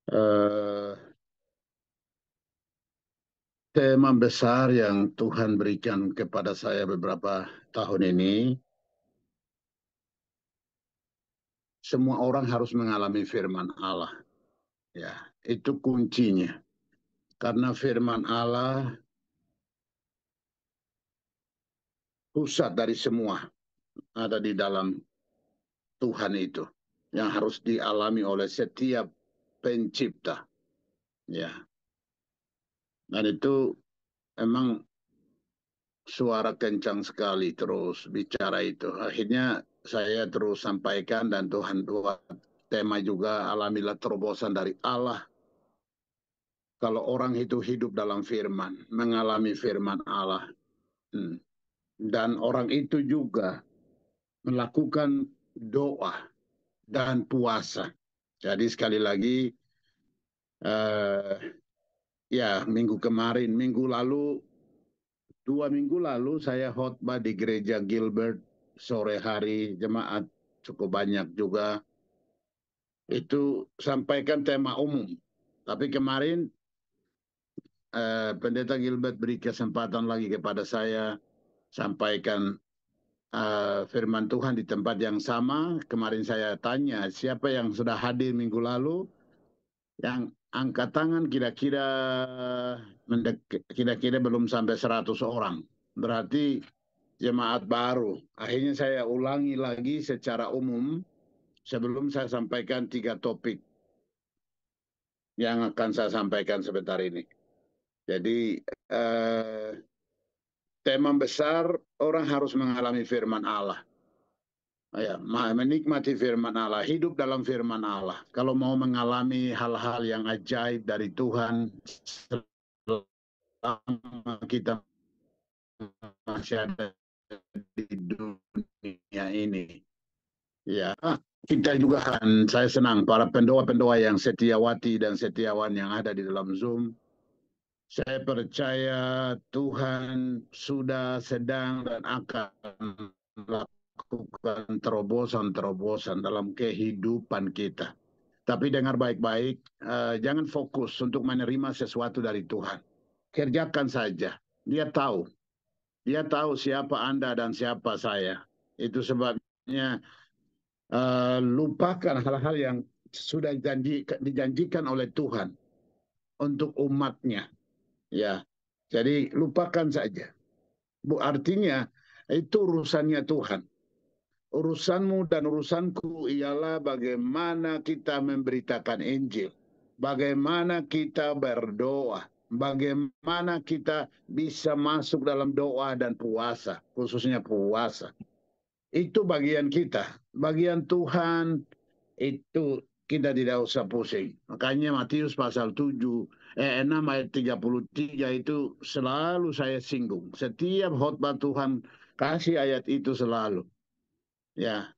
Eh, Tema besar yang Tuhan berikan kepada saya beberapa tahun ini, semua orang harus mengalami firman Allah. Ya, itu kuncinya. Karena firman Allah pusat dari semua ada di dalam Tuhan itu, yang harus dialami oleh setiap pencipta. Ya, dan itu emang suara kencang sekali terus bicara itu. Akhirnya saya terus sampaikan dan Tuhan buat tema juga, alamilah terobosan dari Allah. Kalau orang itu hidup dalam firman, mengalami firman Allah. Hmm. Dan orang itu juga melakukan doa dan puasa. Jadi sekali lagi, eh, ya minggu kemarin, minggu lalu, 2 minggu lalu saya khotbah di gereja Gilbert sore hari, jemaat cukup banyak juga. Itu sampaikan tema umum. Tapi kemarin Pendeta Gilbert beri kesempatan lagi kepada saya sampaikan firman Tuhan di tempat yang sama. Kemarin saya tanya siapa yang sudah hadir minggu lalu, yang angkat tangan kira-kira belum sampai 100 orang. Berarti jemaat baru. Akhirnya saya ulangi lagi secara umum sebelum saya sampaikan 3 topik yang akan saya sampaikan sebentar ini. Jadi tema besar, orang harus mengalami firman Allah. Ya, menikmati firman Allah, hidup dalam firman Allah. Kalau mau mengalami hal-hal yang ajaib dari Tuhan selama kita masih ada di dunia ini. Ya, kita juga saya senang para pendoa-pendoa yang setiawati dan setiawan yang ada di dalam Zoom. Saya percaya Tuhan sudah, sedang, dan akan melakukan terobosan-terobosan dalam kehidupan kita. Tapi dengar baik-baik, jangan fokus untuk menerima sesuatu dari Tuhan. Kerjakan saja. Dia tahu siapa Anda dan siapa saya. Itu sebabnya lupakan hal-hal yang sudah dijanjikan oleh Tuhan untuk umatnya. Ya, jadi lupakan saja. Artinya itu urusannya Tuhan. Urusanmu dan urusanku ialah bagaimana kita memberitakan Injil, bagaimana kita berdoa, bagaimana kita bisa masuk dalam doa dan puasa, khususnya puasa. Itu bagian kita. Bagian Tuhan itu kita tidak usah pusing. Makanya Matius pasal 6 ayat 33 itu selalu saya singgung. Setiap khotbah Tuhan kasih ayat itu selalu. Ya,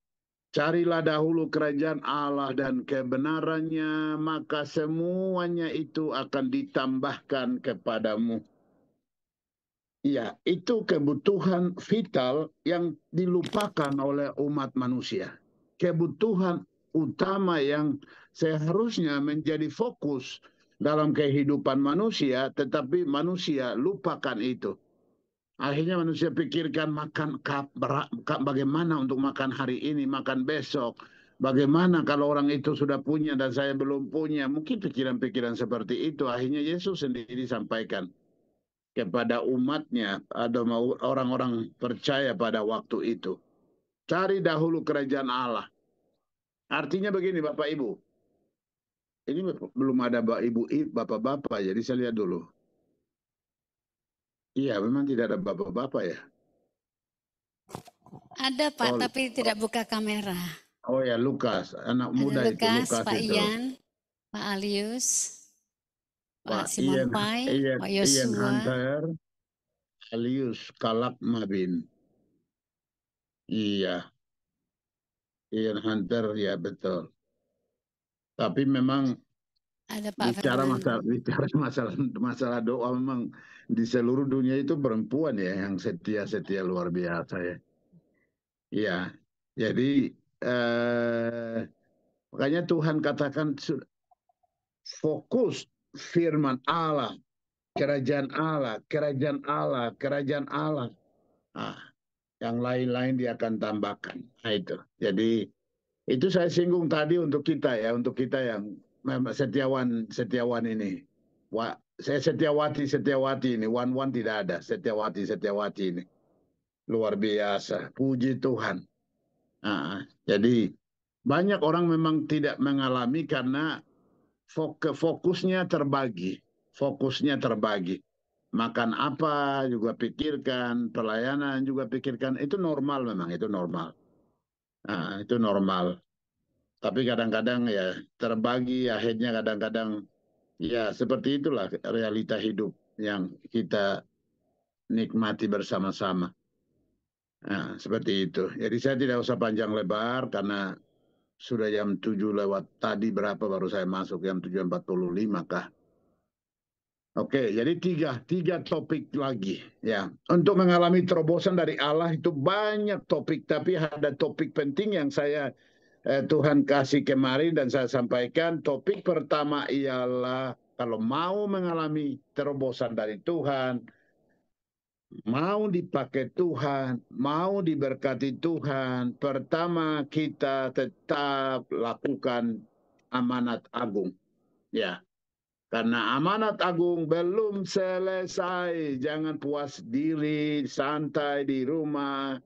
carilah dahulu kerajaan Allah dan kebenarannya, maka semuanya itu akan ditambahkan kepadamu. Ya, itu kebutuhan vital yang dilupakan oleh umat manusia. Kebutuhan utama yang seharusnya menjadi fokus dalam kehidupan manusia, tetapi manusia lupakan itu. Akhirnya manusia pikirkan bagaimana untuk makan hari ini, makan besok. Bagaimana kalau orang itu sudah punya dan saya belum punya. Mungkin pikiran-pikiran seperti itu. Akhirnya Yesus sendiri sampaikan kepada umatnya atau orang-orang percaya pada waktu itu. Cari dahulu kerajaan Allah. Artinya begini Bapak Ibu. Ini belum ada Bapak-Bapak, jadi saya lihat dulu. Iya, memang tidak ada Bapak-Bapak ya. Ada Pak, Oh, tapi tidak buka kamera. oh ya, Lukas, anak Ada muda itu, Lukas, Lukas Pak itu. Ian, Pak Alius, Pak Pak Simon Pai, Pak Ian Yosua. Hunter, Alius Kalak Mabin. Iya, Ian Hunter, ya betul. Tapi memang Ada Pak bicara Fernando. masalah masalah doa, memang di seluruh dunia itu perempuan ya yang setia luar biasa ya. Iya, jadi makanya Tuhan katakan fokus firman Allah, kerajaan Allah, kerajaan Allah, kerajaan Allah. Nah, yang lain-lain dia akan tambahkan. Nah, itu. Jadi itu saya singgung tadi untuk kita ya, untuk kita yang setiawan ini. Saya setiawati ini, one tidak ada, setiawati ini. Luar biasa, puji Tuhan. Nah, jadi banyak orang memang tidak mengalami karena fokusnya terbagi. Makan apa juga pikirkan, pelayanan juga pikirkan. Itu normal memang, itu normal. Nah, itu normal. Tapi kadang-kadang ya terbagi, akhirnya kadang-kadang ya seperti itulah realita hidup yang kita nikmati bersama-sama. Nah, seperti itu. Jadi saya tidak usah panjang lebar karena sudah jam 7 lewat tadi berapa baru saya masuk, jam 7.45 kah? Oke, jadi tiga topik lagi ya. Untuk mengalami terobosan dari Allah itu banyak topik, tapi ada topik penting yang Tuhan kasih kemarin dan saya sampaikan. Topik pertama ialah kalau mau mengalami terobosan dari Tuhan, mau dipakai Tuhan, mau diberkati Tuhan, pertama kita tetap lakukan amanat agung. Ya, karena amanat agung belum selesai. Jangan puas diri, santai di rumah,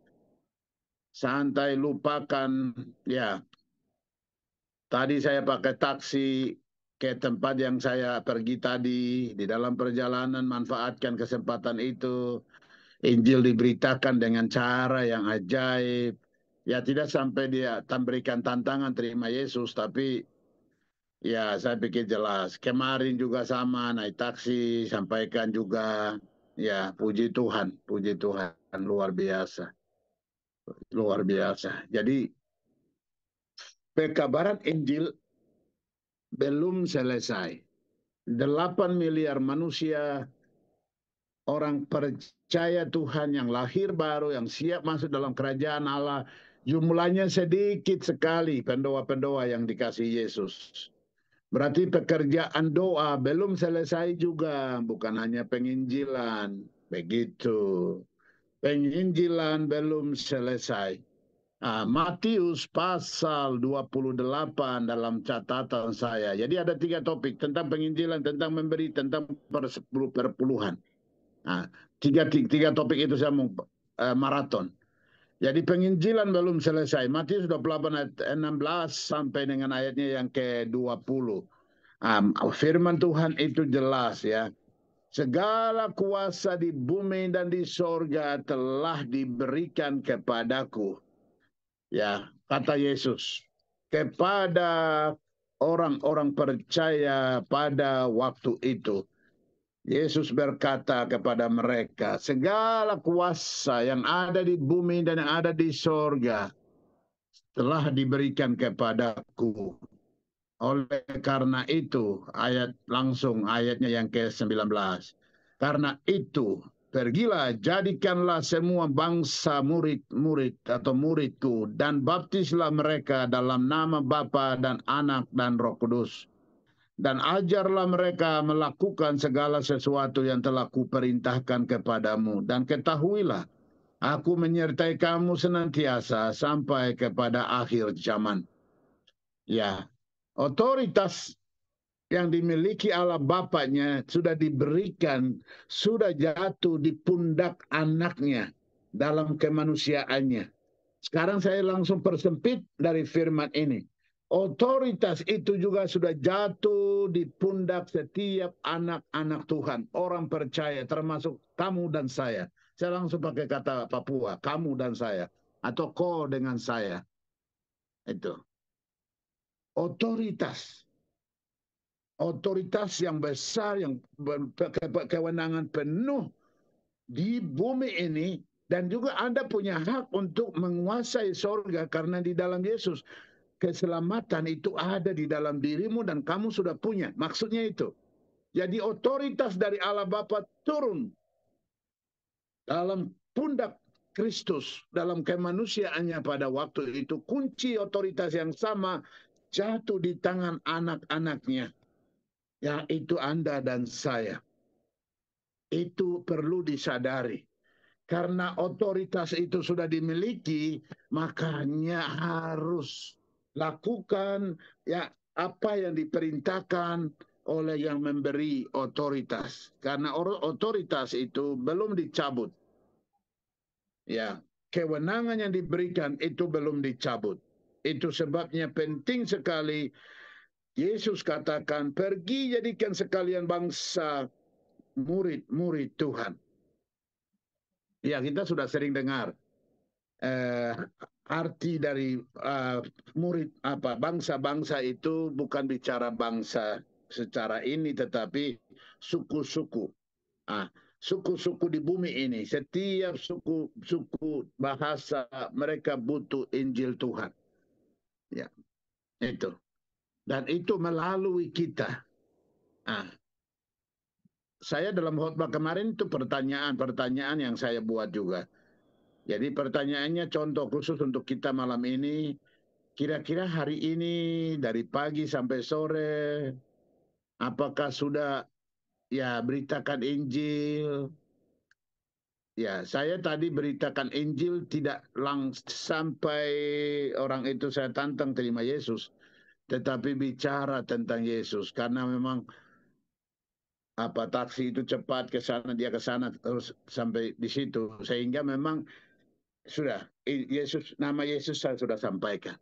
santai lupakan. Ya, tadi saya pakai taksi ke tempat yang saya pergi tadi. Di dalam perjalanan manfaatkan kesempatan itu. Injil diberitakan dengan cara yang ajaib. Ya tidak sampai dia berikan tantangan terima Yesus, tapi ya saya pikir jelas. Kemarin juga sama naik taksi, sampaikan juga. Ya puji Tuhan luar biasa, luar biasa. Jadi pekabaran Injil belum selesai. 8 miliar manusia, orang percaya Tuhan yang lahir baru, yang siap masuk dalam kerajaan Allah, jumlahnya sedikit sekali pendoa-pendoa yang dikasih Yesus. Berarti pekerjaan doa belum selesai juga, bukan hanya penginjilan. Begitu. Penginjilan belum selesai. Matius pasal 28 dalam catatan saya. Jadi ada 3 topik, tentang penginjilan, tentang memberi, tentang perpuluhan. Tiga topik itu saya mau maraton. Jadi penginjilan belum selesai. Matius 28 ayat 16 sampai dengan ayatnya yang ke-20. Firman Tuhan itu jelas ya. Segala kuasa di bumi dan di sorga telah diberikan kepadaku. Ya, kata Yesus. Kepada orang-orang percaya pada waktu itu. Yesus berkata kepada mereka, segala kuasa yang ada di bumi dan yang ada di sorga telah diberikan kepadaku. Oleh karena itu, ayatnya yang ke-19. Karena itu, pergilah, jadikanlah semua bangsa murid-murid atau muridku, dan baptislah mereka dalam nama Bapa dan Anak dan Roh Kudus. Dan ajarlah mereka melakukan segala sesuatu yang telah kuperintahkan kepadamu. Dan ketahuilah, aku menyertai kamu senantiasa sampai kepada akhir zaman. Ya, otoritas yang dimiliki Allah Bapaknya sudah diberikan, sudah jatuh di pundak anaknya dalam kemanusiaannya. Sekarang saya langsung persempit dari firman ini. Otoritas itu juga sudah jatuh di pundak setiap anak-anak Tuhan, orang percaya, termasuk kamu dan saya. Saya langsung pakai kata Papua, kamu dan saya, atau kau dengan saya. Itu otoritas yang besar, yang kewenangan penuh di bumi ini, dan juga Anda punya hak untuk menguasai sorga karena di dalam Yesus keselamatan itu ada di dalam dirimu dan kamu sudah punya. Maksudnya itu. Jadi otoritas dari Allah Bapa turun dalam pundak Kristus, dalam kemanusiaannya pada waktu itu. Kunci otoritas yang sama jatuh di tangan anak-anaknya. Ya, itu Anda dan saya. Itu perlu disadari. Karena otoritas itu sudah dimiliki, makanya harus lakukan ya apa yang diperintahkan oleh yang memberi otoritas. Karena otoritas itu belum dicabut. Ya, kewenangan yang diberikan itu belum dicabut. Itu sebabnya penting sekali Yesus katakan, pergi jadikan sekalian bangsa murid-murid Tuhan. Ya, kita sudah sering dengar arti dari murid bangsa-bangsa itu bukan bicara bangsa secara ini, tetapi suku-suku. Suku-suku di bumi ini, setiap suku bahasa mereka butuh Injil Tuhan. Ya, itu. Dan itu melalui kita. Saya dalam khotbah kemarin itu pertanyaan yang saya buat juga. Jadi pertanyaannya contoh khusus untuk kita malam ini, kira-kira hari ini dari pagi sampai sore, apakah sudah ya beritakan Injil? Ya, saya tadi beritakan Injil tidak sampai orang itu saya tantang terima Yesus, tetapi bicara tentang Yesus karena memang taksi itu cepat ke sana, dia ke sana terus sampai di situ, sehingga memang sudah nama Yesus saya sudah sampaikan.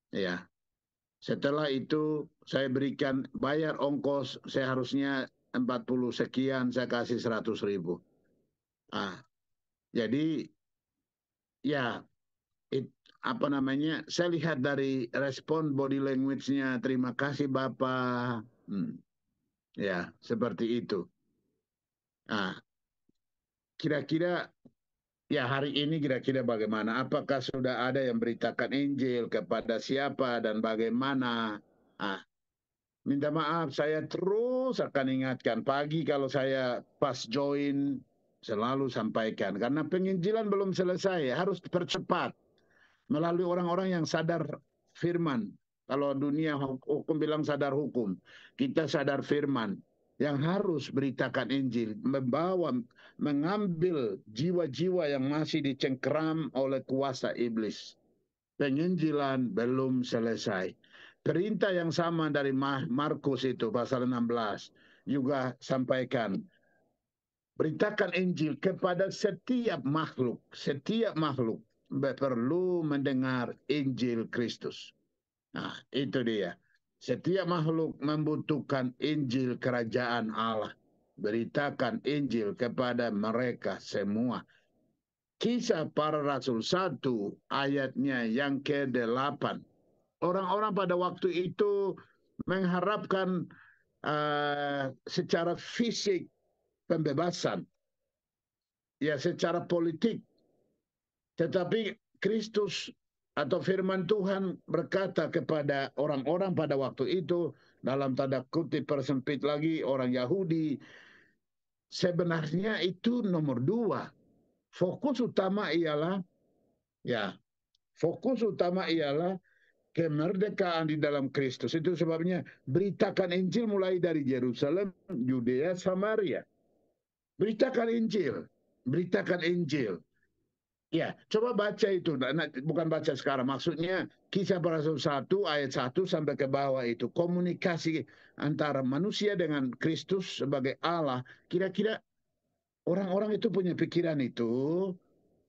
Ya, setelah itu saya berikan bayar ongkos, saya harusnya 40 sekian, saya kasih 100.000. Jadi ya saya lihat dari respon body language-nya, terima kasih Bapak. Ya, seperti itu. Kira-kira ya hari ini kira-kira bagaimana? Apakah sudah ada yang beritakan Injil kepada siapa dan bagaimana? Minta maaf, saya terus akan ingatkan. Pagi kalau saya pas join, selalu sampaikan. Karena penginjilan belum selesai, harus percepat. Melalui orang-orang yang sadar firman. Kalau dunia hukum bilang sadar hukum, kita sadar firman. Yang harus beritakan Injil, mengambil jiwa-jiwa yang masih dicengkeram oleh kuasa iblis. Penginjilan belum selesai. Perintah yang sama dari Markus itu pasal 16 juga sampaikan. Beritakan Injil kepada setiap makhluk. Setiap makhluk perlu mendengar Injil Kristus. Itu dia. Setiap makhluk membutuhkan Injil kerajaan Allah. Beritakan Injil kepada mereka semua. Kisah Para Rasul 1 ayatnya yang ke-8. Orang-orang pada waktu itu mengharapkan secara fisik pembebasan. Ya, secara politik. Tetapi Kristus atau firman Tuhan berkata kepada orang-orang pada waktu itu, dalam tanda kutip persempit lagi, orang Yahudi, sebenarnya itu nomor 2. Fokus utama ialah kemerdekaan di dalam Kristus. Itu sebabnya beritakan Injil mulai dari Yerusalem, Yudea, Samaria. Beritakan Injil. Beritakan Injil. Ya, coba baca itu. Bukan baca sekarang. Maksudnya Kisah Para Rasul 1 ayat 1 sampai ke bawah itu. Komunikasi antara manusia dengan Kristus sebagai Allah. Kira-kira orang-orang itu punya pikiran itu.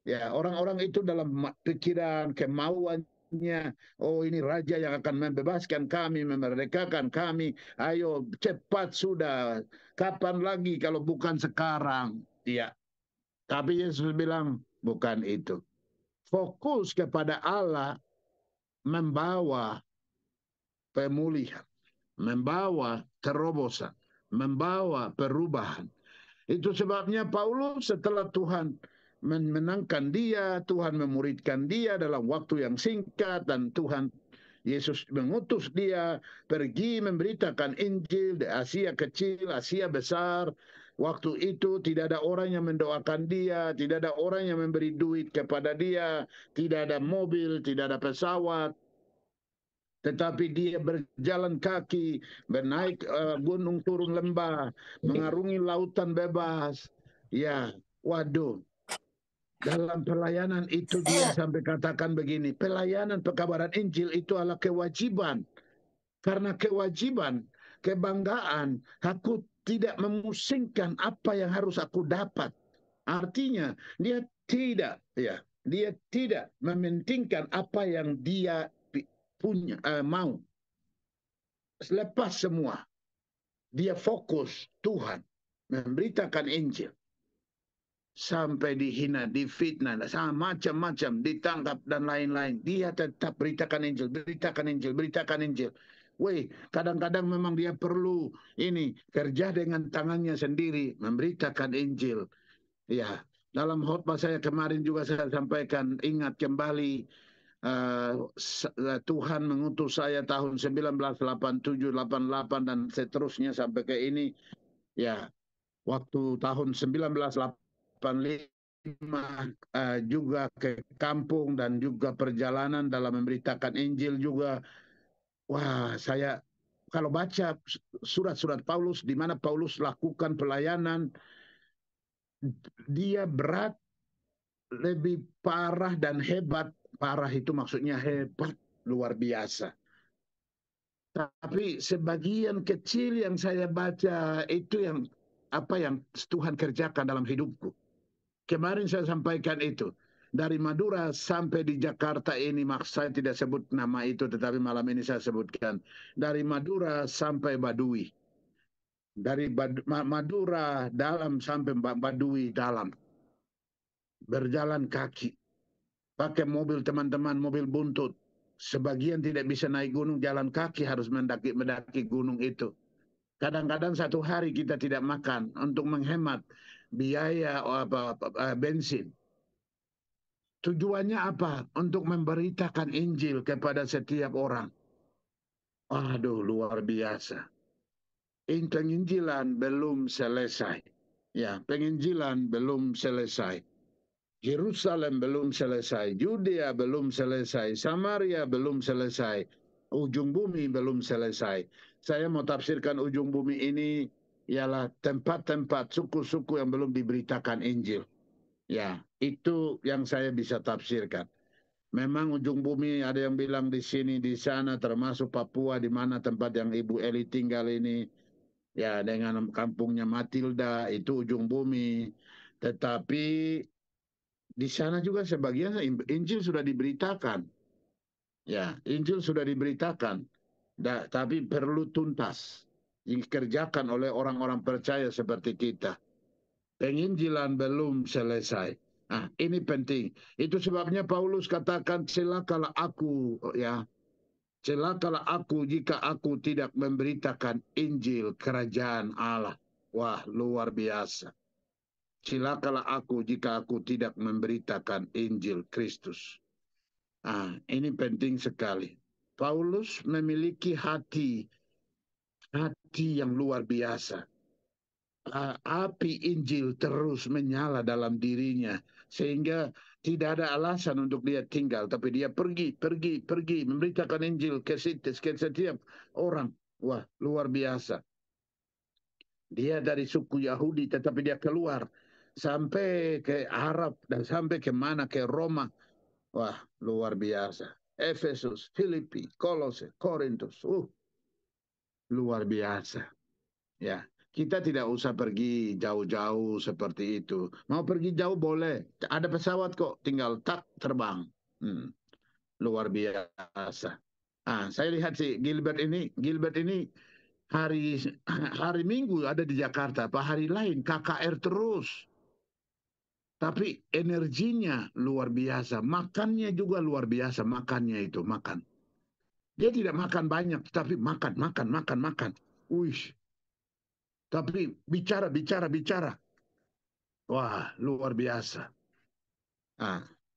Ya, orang-orang itu dalam pikiran, kemauannya, oh ini raja yang akan membebaskan kami, memerdekakan kami. Ayo cepat sudah. Kapan lagi kalau bukan sekarang? Ya. Tapi Yesus bilang, bukan itu. Fokus kepada Allah membawa pemulihan, membawa terobosan, membawa perubahan. Itu sebabnya Paulus setelah Tuhan menangkan dia, Tuhan memuridkan dia dalam waktu yang singkat, dan Tuhan Yesus mengutus dia pergi memberitakan Injil di Asia kecil, Asia besar. Waktu itu tidak ada orang yang mendoakan dia, tidak ada orang yang memberi duit kepada dia, tidak ada mobil, tidak ada pesawat. tetapi dia berjalan kaki, bernaik gunung turun lembah, mengarungi lautan bebas. Ya, waduh. Dalam pelayanan itu dia sampai katakan begini, pelayanan pekabaran Injil itu adalah kewajiban. Karena kewajiban, kebanggaan, aku tidak memusingkan apa yang harus aku dapat. Artinya dia tidak mementingkan apa yang dia punya mau. Lepas semua, dia fokus Tuhan memberitakan Injil. Sampai dihina, difitnah, macam-macam, ditangkap dan lain-lain. Dia tetap beritakan Injil, beritakan Injil, beritakan Injil. Weh, kadang-kadang memang dia perlu ini kerja dengan tangannya sendiri, memberitakan Injil. Ya, dalam khotbah saya kemarin juga saya sampaikan, ingat kembali Tuhan mengutus saya tahun 1987, 88 dan seterusnya sampai ke ini. Ya, waktu tahun 1985 juga ke kampung dan juga perjalanan dalam memberitakan Injil juga. Wah, saya kalau baca surat-surat Paulus di mana Paulus lakukan pelayanan, dia berat, lebih parah dan hebat. Parah itu maksudnya hebat, luar biasa. Tapi sebagian kecil yang saya baca itu yang apa yang Tuhan kerjakan dalam hidupku. Kemarin saya sampaikan itu. Dari Madura sampai di Jakarta ini, saya tidak sebut nama itu, tetapi malam ini saya sebutkan. Dari Madura sampai Baduy. Dari Madura dalam sampai Baduy dalam. Berjalan kaki. Pakai mobil teman-teman, mobil buntut. Sebagian tidak bisa naik gunung, jalan kaki harus mendaki gunung itu. Kadang-kadang satu hari kita tidak makan untuk menghemat biaya bensin. Tujuannya apa? Untuk memberitakan Injil kepada setiap orang. Aduh, luar biasa. Penginjilan belum selesai. Ya, penginjilan belum selesai. Yerusalem belum selesai. Yudea belum selesai. Samaria belum selesai. Ujung bumi belum selesai. Saya mau tafsirkan ujung bumi ini ialah tempat-tempat suku-suku yang belum diberitakan Injil. Ya, itu yang saya bisa tafsirkan. Memang ujung bumi ada yang bilang di sini, di sana, termasuk Papua, di mana tempat yang Ibu Eli tinggal ini, ya dengan kampungnya Matilda, itu ujung bumi. Tetapi di sana juga sebagian Injil sudah diberitakan. Ya, Injil sudah diberitakan. Tapi perlu tuntas. Dikerjakan oleh orang-orang percaya seperti kita. Penginjilan belum selesai. Nah, ini penting. Itu sebabnya Paulus katakan, celakalah aku, ya. Celakalah aku jika aku tidak memberitakan Injil kerajaan Allah. Wah, luar biasa. Celakalah aku jika aku tidak memberitakan Injil Kristus. Ah, ini penting sekali. Paulus memiliki hati yang luar biasa. Api Injil terus menyala dalam dirinya sehingga tidak ada alasan untuk dia tinggal, tapi dia pergi memberitakan Injil ke setiap orang. Wah, luar biasa. Dia dari suku Yahudi tetapi dia keluar sampai ke Arab dan sampai ke mana, ke Roma. Wah, luar biasa. Efesus, Filipi, Kolose, Korintus. Luar biasa. Ya, kita tidak usah pergi jauh-jauh seperti itu. Mau pergi jauh boleh. Ada pesawat kok, tinggal tak terbang. Luar biasa. Saya lihat si Gilbert ini hari Minggu ada di Jakarta, apa hari lain KKR terus. Tapi energinya luar biasa, makannya juga luar biasa, makannya itu makan. Dia tidak makan banyak, tapi makan. Wih, tapi bicara. Wah, luar biasa.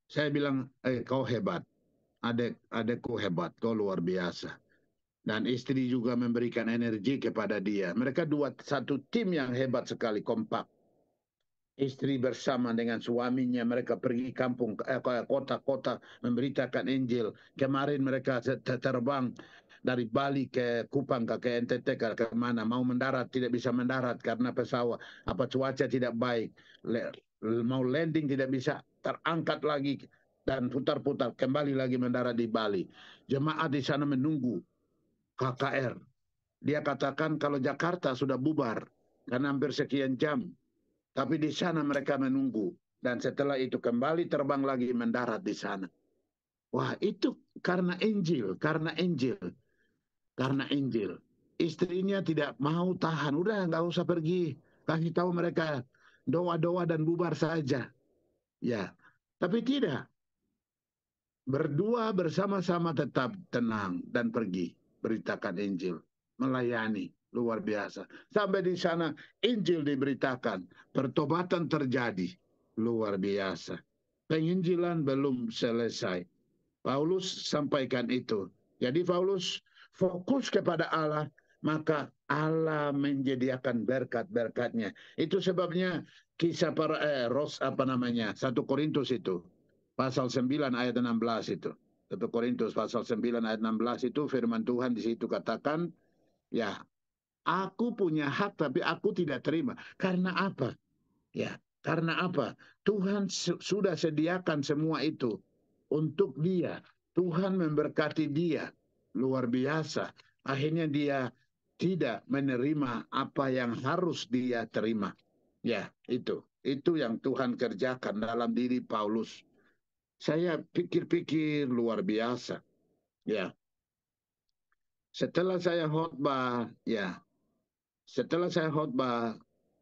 Saya bilang, kau hebat. Adekku hebat, kau luar biasa. Dan istri juga memberikan energi kepada dia. Mereka satu tim yang hebat sekali, kompak. istri bersama dengan suaminya, mereka pergi kampung, kota-kota memberitakan Injil. Kemarin mereka terbang dari Bali ke Kupang, ke NTT, ke mana, mau mendarat, tidak bisa mendarat karena pesawat, cuaca tidak baik. Mau landing tidak bisa, terangkat lagi dan putar-putar, kembali lagi mendarat di Bali. Jemaat di sana menunggu KKR. Dia katakan kalau Jakarta sudah bubar, karena hampir sekian jam. Tapi di sana mereka menunggu. Dan setelah itu kembali terbang lagi mendarat di sana. Wah, itu karena Injil, karena Injil, karena Injil. Istrinya tidak mau tahan. Udah, nggak usah pergi. Kasih tahu mereka doa-doa dan bubar saja. Ya, tapi tidak. Berdua bersama-sama tetap tenang dan pergi. Beritakan Injil. Melayani. Luar biasa. Sampai di sana Injil diberitakan. Pertobatan terjadi. Luar biasa. Penginjilan belum selesai. Paulus sampaikan itu. Jadi Paulus fokus kepada Allah, maka Allah menyediakan berkat-berkatnya. Itu sebabnya kisah para satu Korintus itu pasal 9 ayat 16 itu. 1 Korintus pasal 9 ayat 16 itu firman Tuhan di situ katakan, ya, aku punya hak tapi aku tidak terima. Karena apa? Ya, karena apa? Tuhan sudah sediakan semua itu untuk dia. Tuhan memberkati dia. Luar biasa. Akhirnya dia tidak menerima apa yang harus dia terima. Ya, itu. Itu yang Tuhan kerjakan dalam diri Paulus. Saya pikir-pikir luar biasa. Ya, setelah saya khotbah,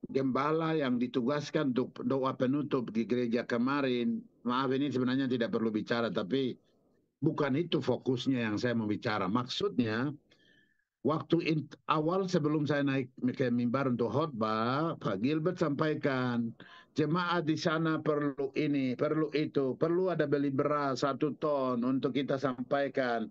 gembala yang ditugaskan untuk doa penutup di gereja kemarin, maaf ini sebenarnya tidak perlu bicara, tapi bukan itu fokusnya yang saya mau bicara. Maksudnya, waktu awal sebelum saya naik ke mimbar untuk khotbah, Pak Gilbert sampaikan, jemaat di sana perlu ini, perlu itu, perlu ada beli beras 1 ton untuk kita sampaikan,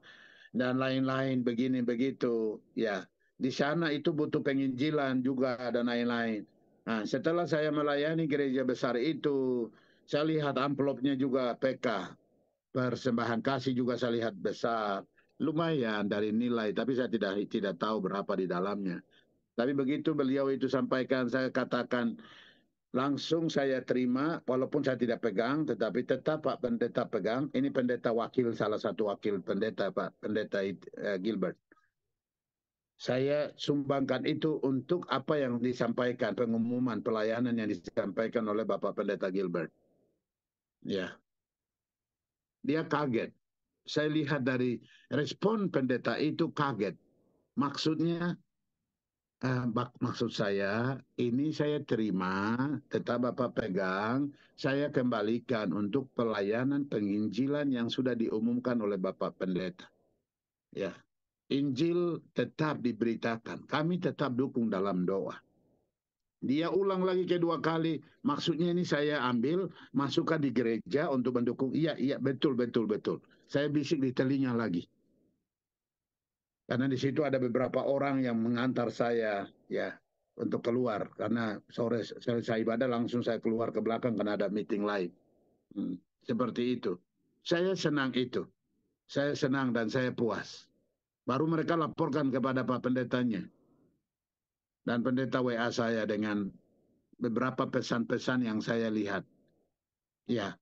dan lain-lain begini begitu. Ya, di sana itu butuh penginjilan juga dan lain-lain. Nah, setelah saya melayani gereja besar itu, saya lihat amplopnya juga PK, persembahan kasih juga saya lihat besar, lumayan dari nilai, tapi saya tidak tahu berapa di dalamnya. Tapi begitu beliau itu sampaikan, saya katakan langsung saya terima, walaupun saya tidak pegang, tetapi tetap Pak Pendeta pegang. Ini pendeta wakil, salah satu wakil pendeta, Pak Pendeta Gilbert. Saya sumbangkan itu untuk apa yang disampaikan, pengumuman pelayanan yang disampaikan oleh Bapak Pendeta Gilbert. Ya, dia kaget. Saya lihat dari respon pendeta itu kaget. Maksudnya, maksud saya, ini saya terima, tetap Bapak pegang, saya kembalikan untuk pelayanan penginjilan yang sudah diumumkan oleh Bapak Pendeta. Ya, Injil tetap diberitakan. Kami tetap dukung dalam doa. Dia ulang lagi kedua kali. Maksudnya ini saya ambil, masukkan di gereja untuk mendukung. Iya, betul. Saya bisik di telinga lagi. Karena di situ ada beberapa orang yang mengantar saya, ya, untuk keluar. Karena sore selesai ibadah langsung saya keluar ke belakang karena ada meeting lain. Seperti itu. Saya senang itu. Saya senang dan saya puas. Baru mereka laporkan kepada Pak Pendetanya. Dan pendeta WA saya dengan beberapa pesan-pesan yang saya lihat. Ya,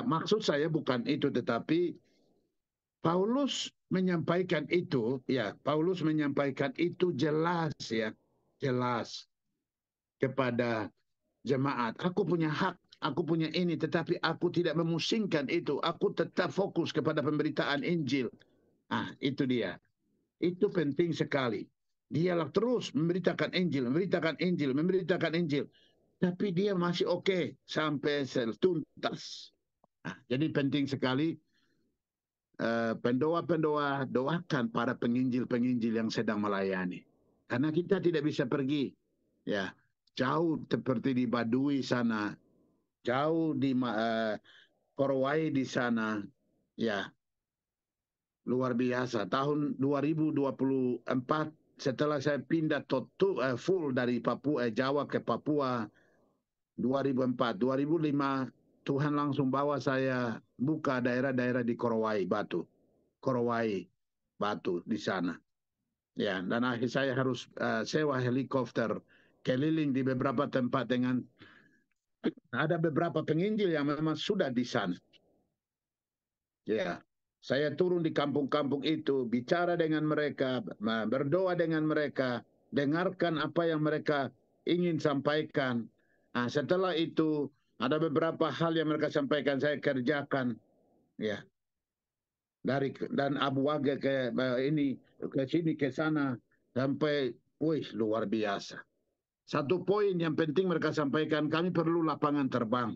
maksud saya bukan itu, tetapi Paulus menyampaikan itu, ya, Paulus menyampaikan itu jelas, ya, jelas kepada jemaat. Aku punya hak, aku punya ini, tetapi aku tidak memusingkan itu. Aku tetap fokus kepada pemberitaan Injil. Ah, itu dia. Itu penting sekali. Dialah terus memberitakan Injil, memberitakan Injil, memberitakan Injil. Tapi dia masih oke sampai tuntas. Nah, jadi penting sekali pendoa-pendoa doakan para penginjil-penginjil yang sedang melayani. Karena kita tidak bisa pergi, ya, jauh seperti di Baduy sana, jauh di Korowai di sana, ya, luar biasa. Tahun 2024 setelah saya pindah full dari Papua, Jawa ke Papua, 2004, 2005 Tuhan langsung bawa saya buka daerah-daerah di Korowai Batu di sana. Ya, dan akhirnya saya harus sewa helikopter keliling di beberapa tempat dengan ada beberapa penginjil yang memang sudah di sana. Ya, saya turun di kampung-kampung itu, bicara dengan mereka, berdoa dengan mereka, dengarkan apa yang mereka ingin sampaikan. Nah, setelah itu ada beberapa hal yang mereka sampaikan saya kerjakan. Ya, dan Abu Wage ke sini ke sana sampai, wih, luar biasa. Satu poin yang penting mereka sampaikan, kami perlu lapangan terbang.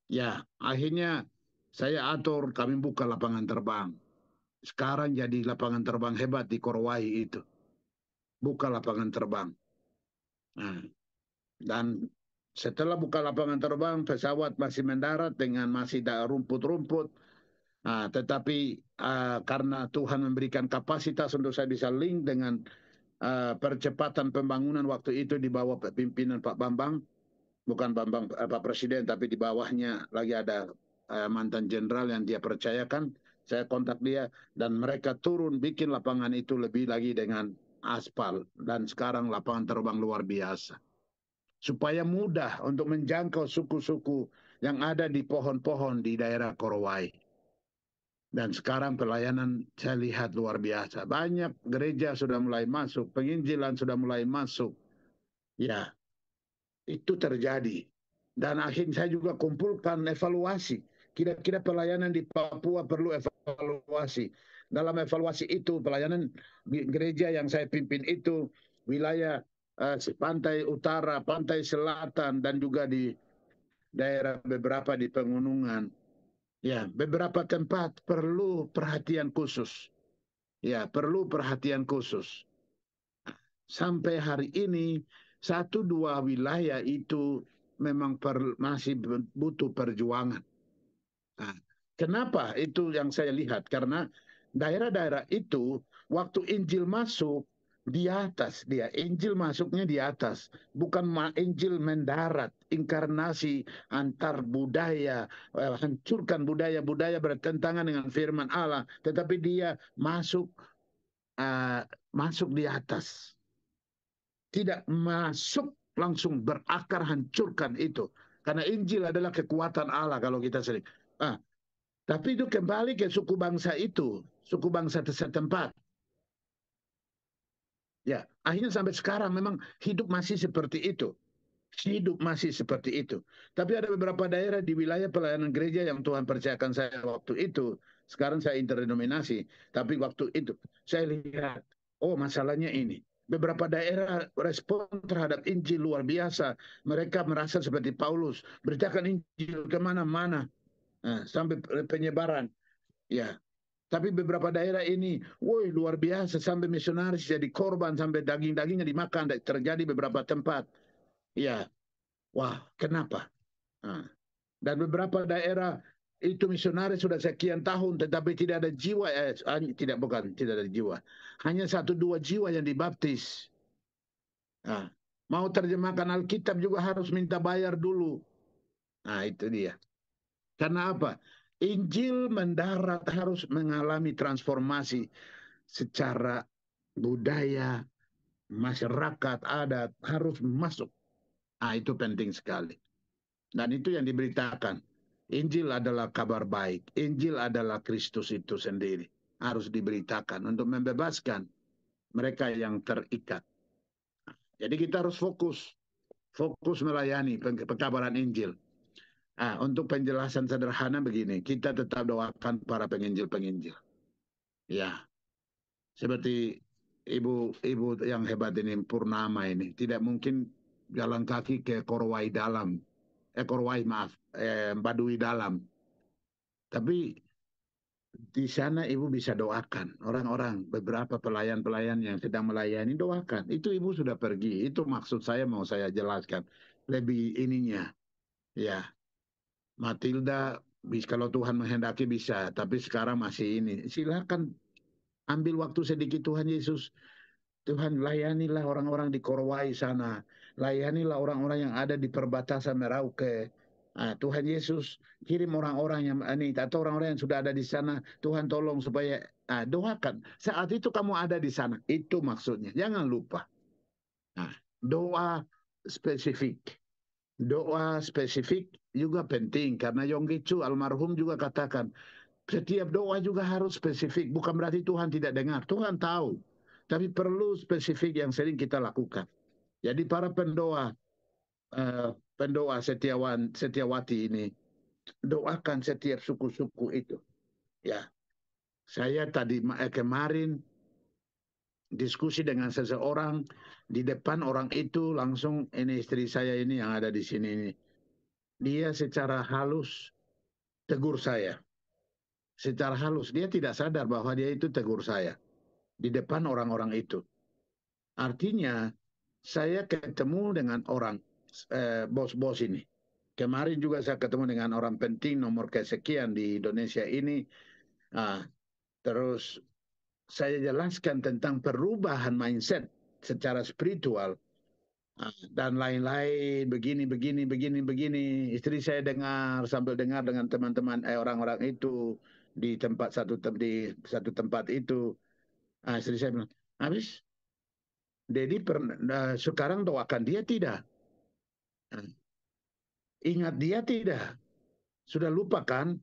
Ya, akhirnya saya atur, kami buka lapangan terbang. Sekarang jadi lapangan terbang hebat di Korowai itu. Buka lapangan terbang. Nah, dan setelah buka lapangan terbang, pesawat masih mendarat dengan masih rumput-rumput. Nah, tetapi karena Tuhan memberikan kapasitas untuk saya bisa link dengan percepatan pembangunan waktu itu di bawah pimpinan Pak Bambang, bukan Bambang Pak Presiden, tapi di bawahnya lagi ada mantan jenderal yang dia percayakan. Saya kontak dia dan mereka turun bikin lapangan itu lebih lagi dengan aspal, dan sekarang lapangan terbang luar biasa. Supaya mudah untuk menjangkau suku-suku yang ada di pohon-pohon di daerah Korowai. Dan sekarang pelayanan saya lihat luar biasa. Banyak gereja sudah mulai masuk, penginjilan sudah mulai masuk. Ya, itu terjadi. Dan akhirnya saya juga kumpulkan evaluasi. Kira-kira pelayanan di Papua perlu evaluasi. Dalam evaluasi itu, pelayanan gereja yang saya pimpin itu, wilayah pantai utara, pantai selatan, dan juga di daerah beberapa di pegunungan. Ya, beberapa tempat perlu perhatian khusus. Ya, perlu perhatian khusus. Sampai hari ini, 1-2 wilayah itu memang masih butuh perjuangan. Nah, kenapa itu yang saya lihat? Karena daerah-daerah itu, waktu Injil masuk, di atas dia. Injil masuknya di atas. Bukan Injil mendarat. Inkarnasi antar budaya. Hancurkan budaya-budaya bertentangan dengan firman Allah. Tetapi dia masuk di atas. Tidak masuk langsung berakar hancurkan itu. Karena Injil adalah kekuatan Allah kalau kita sering. Tapi itu kembali ke suku bangsa itu. Suku bangsa setempat. Ya, akhirnya sampai sekarang memang hidup masih seperti itu. Hidup masih seperti itu. Tapi ada beberapa daerah di wilayah pelayanan gereja yang Tuhan percayakan saya waktu itu. Sekarang saya interdenominasi. Tapi waktu itu saya lihat, oh masalahnya ini. Beberapa daerah respon terhadap Injil luar biasa. Mereka merasa seperti Paulus. Beritakan Injil kemana-mana. Sampai penyebaran. Ya, tapi beberapa daerah ini, woi luar biasa. Sampai misionaris jadi korban. Sampai daging-dagingnya dimakan. Terjadi beberapa tempat. Ya, wah, kenapa? Dan beberapa daerah itu misionaris sudah sekian tahun, tetapi tidak ada jiwa, tidak ada jiwa. Hanya 1-2 jiwa yang dibaptis. Mau terjemahkan Alkitab juga harus minta bayar dulu. Nah, itu dia. Karena apa? Injil mendarat harus mengalami transformasi secara budaya, masyarakat, adat, harus masuk. Itu penting sekali. Dan itu yang diberitakan. Injil adalah kabar baik. Injil adalah Kristus itu sendiri. Harus diberitakan untuk membebaskan mereka yang terikat. Jadi kita harus fokus melayani pekabaran Injil. Untuk penjelasan sederhana begini, kita tetap doakan para penginjil-penginjil. Ya, seperti ibu yang hebat ini, Purnama ini, tidak mungkin jalan kaki ke Korowai dalam. Baduy dalam. Tapi di sana ibu bisa doakan. Orang-orang, beberapa pelayan-pelayan yang sedang melayani, doakan. Itu ibu sudah pergi. Itu maksud saya mau saya jelaskan. Lebih ininya. Ya, Matilda, kalau Tuhan menghendaki bisa. Tapi sekarang masih ini. Silakan ambil waktu sedikit Tuhan Yesus. Tuhan layanilah orang-orang di Korowai sana. layanilah orang-orang yang ada di perbatasan Merauke. Tuhan Yesus kirim orang-orang yang ini atau orang-orang yang sudah ada di sana. Tuhan tolong supaya doakan. Saat itu kamu ada di sana. Itu maksudnya. Jangan lupa. Doa spesifik. Doa spesifik juga penting karena Yonggi Chu almarhum juga katakan setiap doa juga harus spesifik. Bukan berarti Tuhan tidak dengar. Tuhan tahu. Tapi perlu spesifik yang sering kita lakukan. Jadi para pendoa setiawati ini doakan setiap suku-suku itu. Ya, saya tadi kemarin diskusi dengan seseorang di depan orang itu langsung ini istri saya ini yang ada di sini ini. Dia secara halus tegur saya. Secara halus dia tidak sadar bahwa dia itu tegur saya di depan orang-orang itu. Artinya saya ketemu dengan orang bos-bos ini. Kemarin juga saya ketemu dengan orang penting nomor kesekian di Indonesia ini. Terus saya jelaskan tentang perubahan mindset secara spiritual dan lain-lain, begini. Istri saya dengar sambil dengar dengan teman-teman orang-orang itu di satu tempat itu. Istri saya bilang, habis, Dedi sekarang doakan dia tidak? Ingat dia tidak? Sudah lupa kan?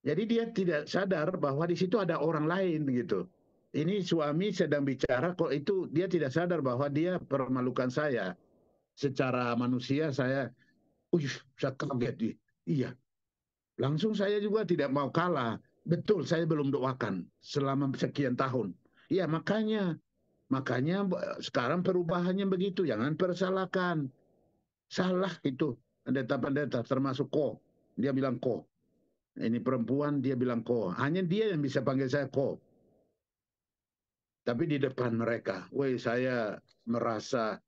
Jadi dia tidak sadar bahwa di situ ada orang lain gitu. Ini suami sedang bicara, kok itu dia tidak sadar bahwa dia permalukan saya. Secara manusia saya kaget. Iya. Langsung saya juga tidak mau kalah. Betul, saya belum doakan selama sekian tahun. Iya, makanya sekarang perubahannya begitu. Jangan persalahkan. Salah itu pendeta-pendeta termasuk ko. Dia bilang ko. Ini perempuan dia bilang ko. Hanya dia yang bisa panggil saya ko. Tapi di depan mereka, saya merasa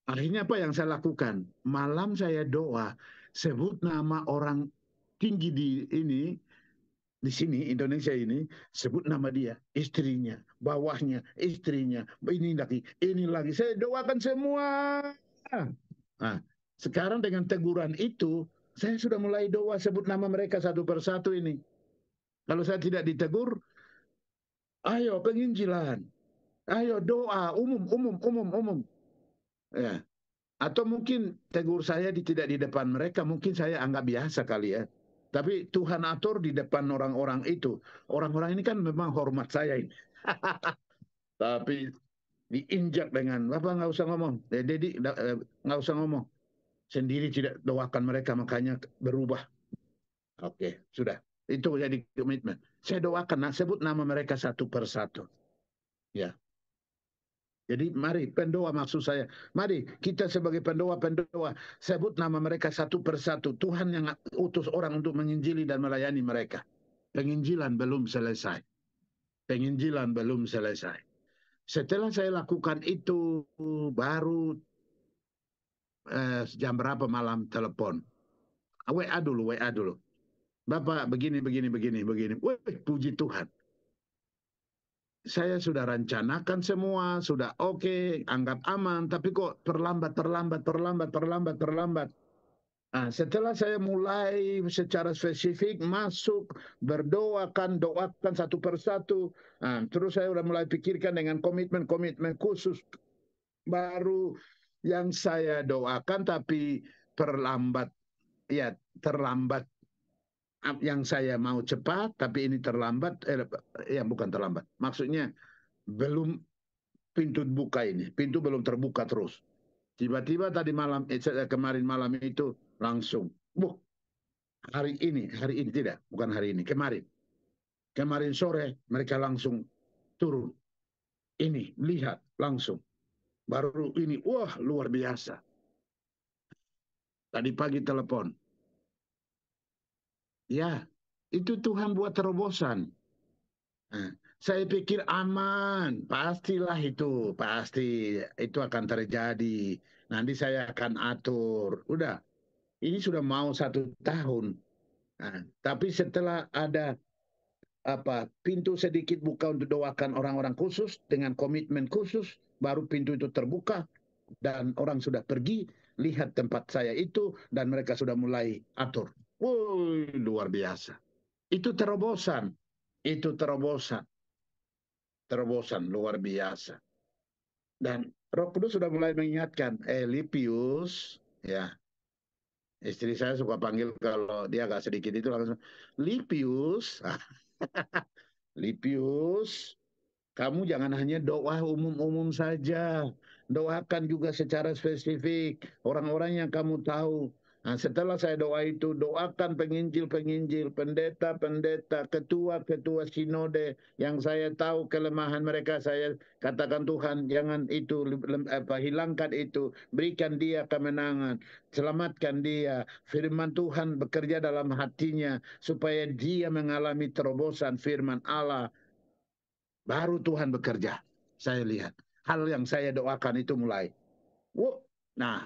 akhirnya apa yang saya lakukan? Malam saya doa, sebut nama orang tinggi di sini Indonesia ini, sebut nama dia, istrinya, bawahnya, istrinya, ini lagi. Saya doakan semua. Sekarang dengan teguran itu, saya sudah mulai doa sebut nama mereka satu persatu ini. Kalau saya tidak ditegur, ayo penginjilan, ayo doa umum. Ya. Atau mungkin tegur saya tidak di depan mereka, mungkin saya anggap biasa kali ya. Tapi Tuhan atur di depan orang-orang itu. Orang-orang ini kan memang hormat saya ini. Tapi diinjak dengan, Bapak nggak usah ngomong. Dedi nggak usah ngomong. Sendiri tidak doakan mereka, makanya berubah. Oke, sudah. Itu jadi komitmen. Saya doakan, sebut nama mereka satu persatu. Ya. Jadi mari pendoa maksud saya. Mari kita sebagai pendoa sebut nama mereka satu persatu. Tuhan yang utus orang untuk menginjili dan melayani mereka. Penginjilan belum selesai. Penginjilan belum selesai. Setelah saya lakukan itu baru jam berapa malam telepon. WA dulu. Bapak begini. Wih, puji Tuhan. Saya sudah rencanakan semua, sudah oke, anggap aman, tapi kok terlambat. Setelah saya mulai secara spesifik masuk, doakan satu persatu, terus saya sudah mulai pikirkan dengan komitmen khusus baru yang saya doakan, tapi terlambat. Yang saya mau cepat, tapi ini terlambat, bukan terlambat. Maksudnya belum pintu buka ini, pintu belum terbuka terus. Tiba-tiba kemarin malam itu langsung, hari ini tidak, bukan hari ini, kemarin sore mereka langsung turun. Ini lihat langsung, baru ini, wah luar biasa. Tadi pagi telepon. Ya, itu Tuhan buat terobosan. Saya pikir aman, pastilah pasti itu akan terjadi. Nanti saya akan atur. Udah, ini sudah mau 1 tahun. Tapi setelah ada pintu sedikit buka untuk doakan orang-orang khusus dengan komitmen khusus, baru pintu itu terbuka. dan orang sudah pergi, lihat tempat saya itu, dan mereka sudah mulai atur. Woi, luar biasa. Itu terobosan. Itu terobosan. Terobosan luar biasa. Dan Roh Kudus sudah mulai mengingatkan, Lipius, ya, istri saya suka panggil kalau dia agak sedikit itu langsung, Lipius, Lipius, kamu jangan hanya doa umum-umum saja. Doakan juga secara spesifik orang-orang yang kamu tahu. Nah, setelah saya doa itu, doakan penginjil-penginjil, pendeta-pendeta, ketua-ketua sinode yang saya tahu kelemahan mereka. Saya katakan Tuhan, jangan itu, hilangkan itu, berikan dia kemenangan, selamatkan dia. Firman Tuhan bekerja dalam hatinya supaya dia mengalami terobosan firman Allah. Baru Tuhan bekerja. Saya lihat. Hal yang saya doakan itu mulai. Nah,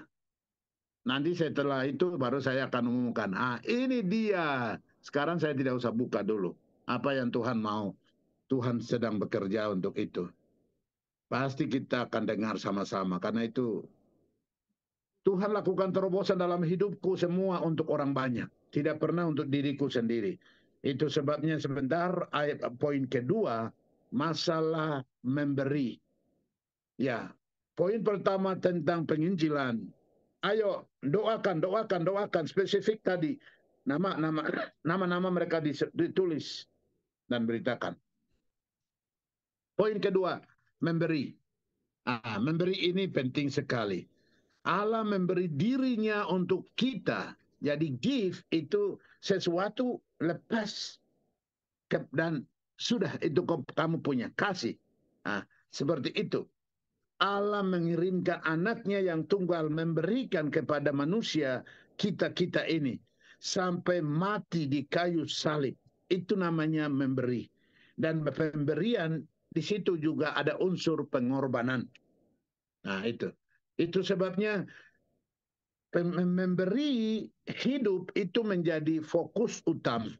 nanti setelah itu baru saya akan umumkan. Ini dia. Sekarang saya tidak usah buka dulu. Apa yang Tuhan mau. Tuhan sedang bekerja untuk itu. Pasti kita akan dengar sama-sama. Karena itu Tuhan lakukan terobosan dalam hidupku semua untuk orang banyak. Tidak pernah untuk diriku sendiri. Itu sebabnya sebentar poin kedua, masalah memberi. Ya, poin pertama tentang penginjilan. Ayo doakan spesifik tadi. Nama-nama mereka ditulis dan beritakan. Poin kedua, memberi. Memberi ini penting sekali. Allah memberi dirinya untuk kita. Jadi give itu sesuatu lepas dan sudah itu kamu punya, kasih. Seperti itu. Allah mengirimkan anaknya yang tunggal memberikan kepada manusia kita ini sampai mati di kayu salib. Itu namanya memberi. Dan pemberian di situ juga ada unsur pengorbanan. Nah, itu. Itu sebabnya memberi hidup itu menjadi fokus utama.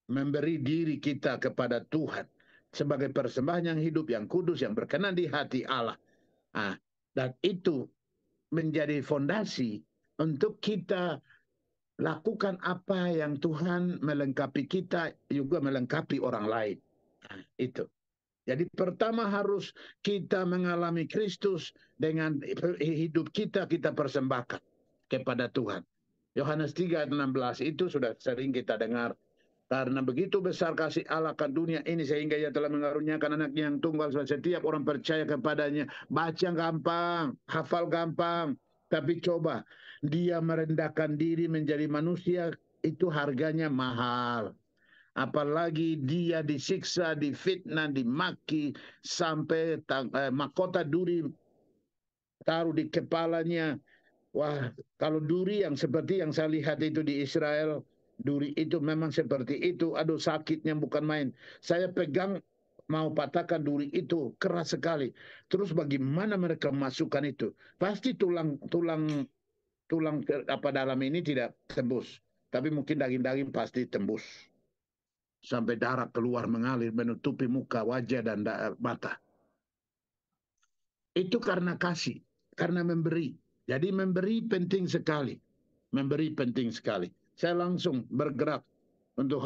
Memberi diri kita kepada Tuhan sebagai persembahan yang hidup, yang kudus, yang berkenan di hati Allah. Dan itu menjadi fondasi untuk kita lakukan apa yang Tuhan melengkapi kita, juga melengkapi orang lain. Itu. Jadi pertama harus kita mengalami Kristus dengan hidup kita persembahkan kepada Tuhan. Yohanes 3:16 itu sudah sering kita dengar. Karena begitu besar kasih Allah ke dunia ini sehingga ia telah mengaruniakan anaknya yang tunggal supaya setiap orang percaya kepadanya. Baca gampang, hafal gampang. Tapi coba dia merendahkan diri menjadi manusia, itu harganya mahal. Apalagi dia disiksa, difitnah, dimaki, sampai mahkota duri taruh di kepalanya. Wah, kalau duri yang seperti yang saya lihat itu di Israel, duri itu memang seperti itu. Aduh, sakitnya bukan main. Saya pegang mau patahkan duri itu keras sekali. Terus bagaimana mereka masukkan itu? Pasti tulang apa dalam ini tidak tembus. Tapi mungkin daging-daging pasti tembus. Sampai darah keluar mengalir menutupi muka, wajah, dan mata. Itu karena kasih, karena memberi. Jadi memberi penting sekali. Memberi penting sekali. Saya langsung bergerak untuk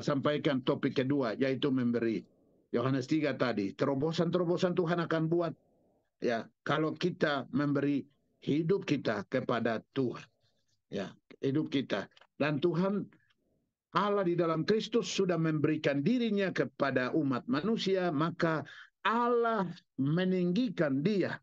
sampaikan topik kedua, yaitu memberi. Yohanes 3 tadi, terobosan-terobosan Tuhan akan buat ya kalau kita memberi hidup kita kepada Tuhan. Ya, hidup kita. Dan Tuhan Allah di dalam Kristus sudah memberikan dirinya kepada umat manusia, maka Allah meninggikan dia.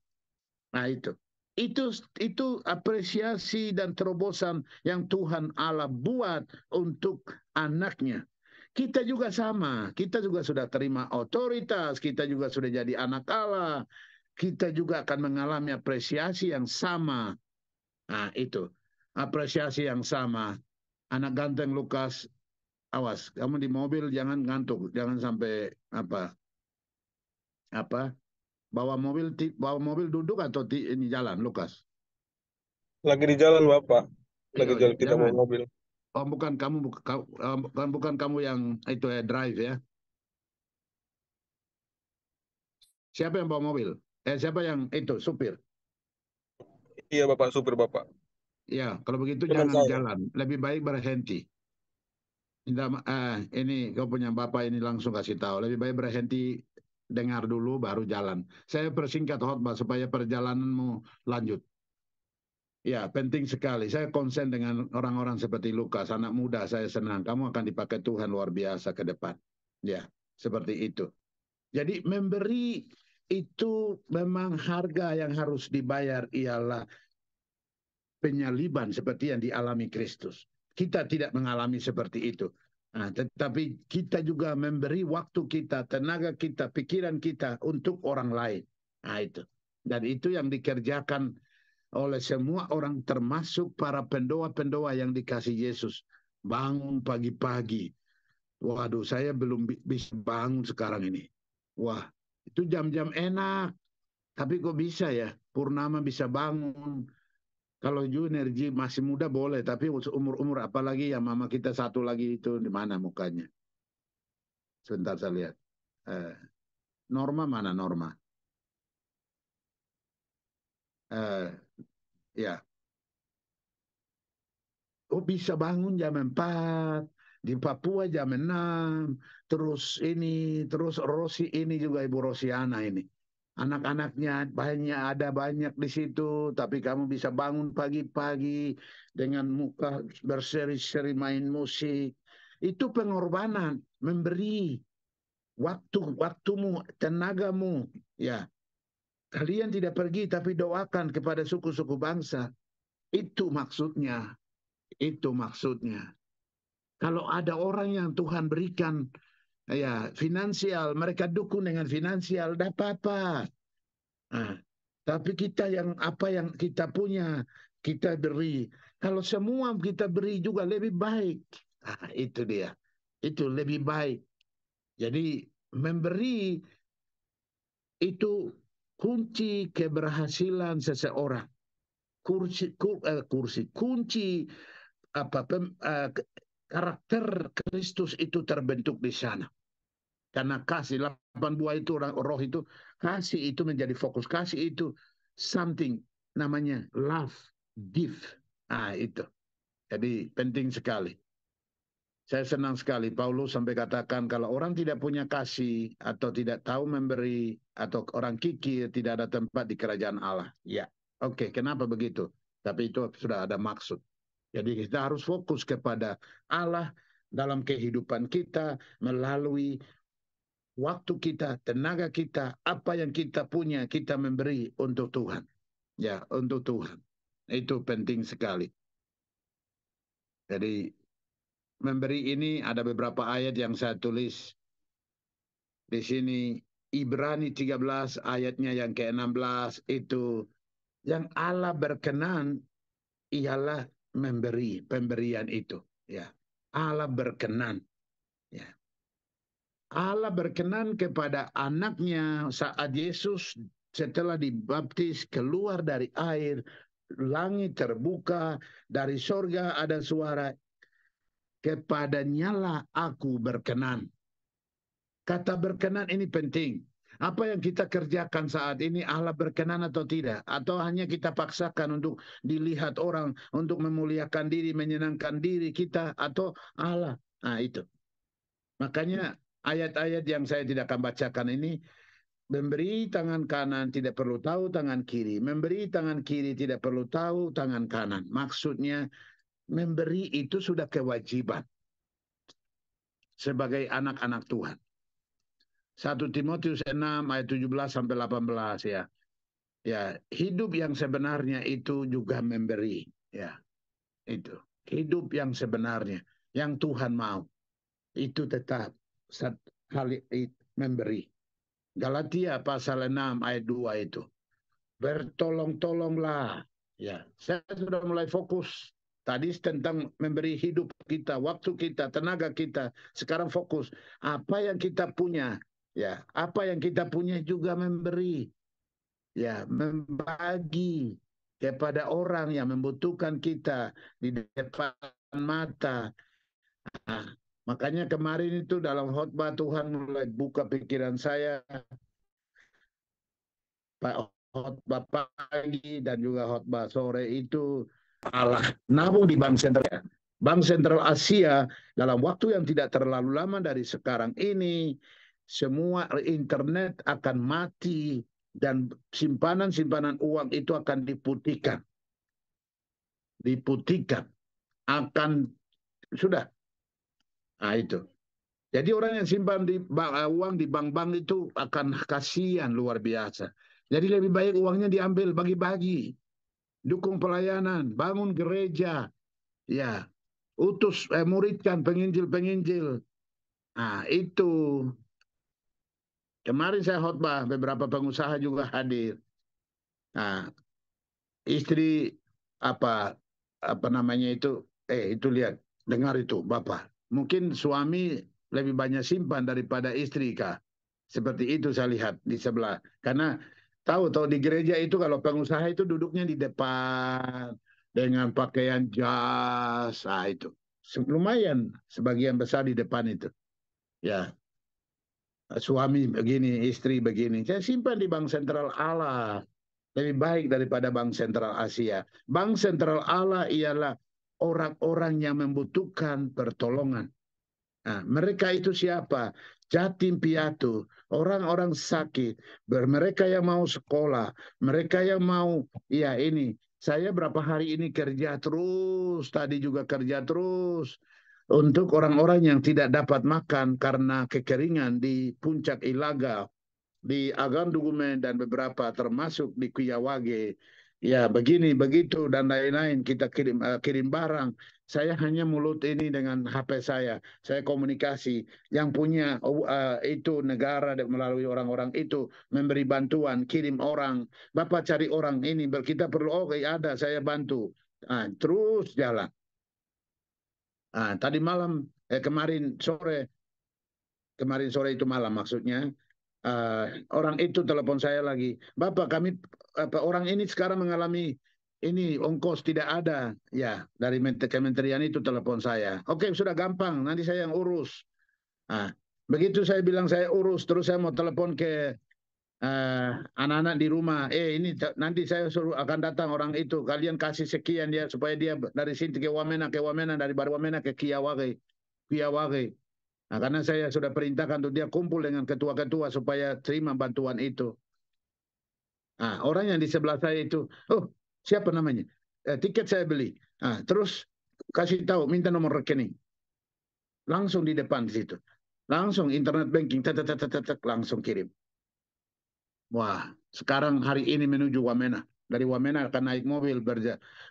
Nah, itu apresiasi dan terobosan yang Tuhan Allah buat untuk anaknya. Kita juga sama, kita juga sudah terima otoritas, kita juga sudah jadi anak Allah, kita juga akan mengalami apresiasi yang sama. Nah, itu apresiasi yang sama. Anak ganteng Lukas, awas, kamu di mobil jangan ngantuk, jangan sampai bawa mobil duduk atau ini jalan, Lukas. Lagi di jalan, Bapak. Lagi Iya, jalan, tidak bawa mobil. Oh, bukan kamu yang itu ya drive ya. Siapa yang bawa mobil? Siapa yang itu supir? Iya Bapak, supir Bapak. Ya, kalau begitu Teman jangan saya. jalan. Lebih baik berhenti. Ini kau punya bapak ini langsung kasih tahu. Lebih baik berhenti, dengar dulu baru jalan. Saya persingkat khotbah supaya perjalananmu lanjut. Ya, penting sekali. Saya konsen dengan orang-orang seperti Lukas, anak muda. Saya senang. Kamu akan dipakai Tuhan luar biasa ke depan. Ya, seperti itu. Jadi memberi itu memang harga yang harus dibayar ialah penyaliban seperti yang dialami Kristus. Kita tidak mengalami seperti itu. Nah, tetapi kita juga memberi waktu kita, tenaga kita, pikiran kita untuk orang lain. Nah, itu. Dan itu yang dikerjakan oleh semua orang termasuk para pendoa-pendoa yang dikasih Yesus. Bangun pagi-pagi. Waduh, saya belum bisa bangun sekarang ini. Wah, itu jam-jam enak. Tapi kok bisa ya? Purnama bisa bangun. Kalau energi masih muda boleh, tapi umur-umur apalagi ya mama kita satu lagi itu di mana mukanya? Sebentar saya lihat. Eh, Norma mana Norma? Ya, oh bisa bangun jam 4, di Papua jam 6, terus Rosi ini juga Ibu Rosiana ini. Anak-anaknya banyak di situ, tapi kamu bisa bangun pagi-pagi dengan muka berseri-seri main musik. Itu pengorbanan, memberi waktumu, tenagamu. Ya, kalian tidak pergi tapi doakan kepada suku-suku bangsa. Itu maksudnya. Itu maksudnya. Kalau ada orang yang Tuhan berikan ya finansial, mereka dukung dengan finansial, tidak apa-apa. Nah, tapi kita yang apa yang kita punya, kita beri. Kalau semua kita beri juga lebih baik. Nah, itu dia. Itu lebih baik. Jadi memberi itu kunci keberhasilan seseorang. Kunci apa karakter Kristus itu terbentuk di sana. Karena kasih 8 buah itu roh itu kasih itu menjadi fokus. Kasih itu something namanya love, give. Ah itu. Jadi penting sekali. Saya senang sekali Paulus sampai katakan kalau orang tidak punya kasih atau tidak tahu memberi atau orang kikir tidak ada tempat di kerajaan Allah. Ya. Oke, kenapa begitu? Tapi itu sudah ada maksud. Jadi kita harus fokus kepada Allah dalam kehidupan kita melalui waktu kita, tenaga kita, apa yang kita punya kita memberi untuk Tuhan. Ya, untuk Tuhan. Itu penting sekali. Jadi memberi ini ada beberapa ayat yang saya tulis di sini. Ibrani 13 ayatnya yang ke-16 itu yang Allah berkenan ialah memberi, pemberian itu. Ya, Allah berkenan. Ya. Allah berkenan kepada anaknya saat Yesus setelah dibaptis keluar dari air, langit terbuka, dari sorga ada suara, kepadanyalah aku berkenan. Kata berkenan ini penting. Apa yang kita kerjakan saat ini Allah berkenan atau tidak? Atau hanya kita paksakan untuk dilihat orang, untuk memuliakan diri, menyenangkan diri kita, atau Allah? Nah itu. Makanya ayat-ayat yang saya tidak akan bacakan ini, memberi tangan kanan tidak perlu tahu tangan kiri. Memberi tangan kiri tidak perlu tahu tangan kanan. Maksudnya memberi itu sudah kewajiban sebagai anak-anak Tuhan. 1 Timotius 6 ayat 17 sampai 18 ya. Ya, hidup yang sebenarnya itu juga memberi, ya. Itu. Hidup yang sebenarnya yang Tuhan mau itu tetap hal memberi. Galatia pasal 6 ayat 2 itu. Bertolong-tolonglah. Ya, saya sudah mulai fokus. Tadi tentang memberi hidup kita, waktu kita, tenaga kita. Sekarang fokus. Apa yang kita punya, ya, apa yang kita punya juga memberi. Ya, membagi kepada orang yang membutuhkan kita di depan mata. Nah, makanya kemarin itu dalam khotbah Tuhan mulai buka pikiran saya. Pak khotbah pagi dan juga khotbah sore itu Allah nabung di Bank Sentral. Bank Sentral Asia dalam waktu yang tidak terlalu lama dari sekarang ini, semua internet akan mati dan simpanan-simpanan uang itu akan diputihkan. Diputihkan. Akan, sudah. Nah itu. Jadi orang yang simpan uang di bank-bank itu akan kasihan luar biasa. Jadi lebih baik uangnya diambil bagi-bagi. Dukung pelayanan, bangun gereja, ya, utus muridkan penginjil-penginjil. Nah, itu kemarin saya khotbah, beberapa pengusaha juga hadir. Nah, istri apa apa namanya itu lihat, dengar itu Bapak. Mungkin suami lebih banyak simpan daripada istri kah? Seperti itu saya lihat di sebelah. Karena tahu di gereja itu kalau pengusaha itu duduknya di depan dengan pakaian jas, itu lumayan sebagian besar di depan itu. Ya, suami begini, istri begini. Saya simpan di Bank Sentral Allah. Lebih baik daripada Bank Sentral Asia. Bank Sentral Allah ialah orang-orang yang membutuhkan pertolongan. Nah, mereka itu siapa? Yatim piatu, orang-orang sakit, mereka yang mau sekolah, mereka yang mau, ya ini, saya berapa hari ini kerja terus, tadi juga kerja terus, untuk orang-orang yang tidak dapat makan karena kekeringan di puncak Ilaga, di Agandugumen dan beberapa termasuk di Kuyawage. Ya, begini, begitu dan lain-lain kita kirim barang. Saya hanya mulut ini dengan HP saya. Saya komunikasi. Yang punya itu negara melalui orang-orang itu memberi bantuan, kirim orang. Bapak cari orang ini, kita perlu, oke, ada, saya bantu. Nah, terus jalan. Nah, tadi malam, kemarin sore itu malam maksudnya, orang itu telepon saya lagi, Bapak kami orang ini sekarang mengalami ini ongkos tidak ada, ya dari kementerian itu telepon saya. Oke, sudah gampang, nanti saya yang urus. Nah, begitu saya bilang saya urus, terus saya mau telepon ke anak-anak di rumah. Ini nanti saya suruh akan datang orang itu. Kalian kasih sekian dia supaya dia dari sini ke Wamena, dari Wamena ke Kiawage. Nah, karena saya sudah perintahkan untuk dia kumpul dengan ketua-ketua supaya terima bantuan itu. Nah, orang yang di sebelah saya itu, oh siapa namanya? Tiket saya beli. Nah, terus kasih tahu, minta nomor rekening. Langsung di depan di situ. Langsung internet banking, langsung kirim. Wah, sekarang hari ini menuju Wamena. Dari Wamena akan naik mobil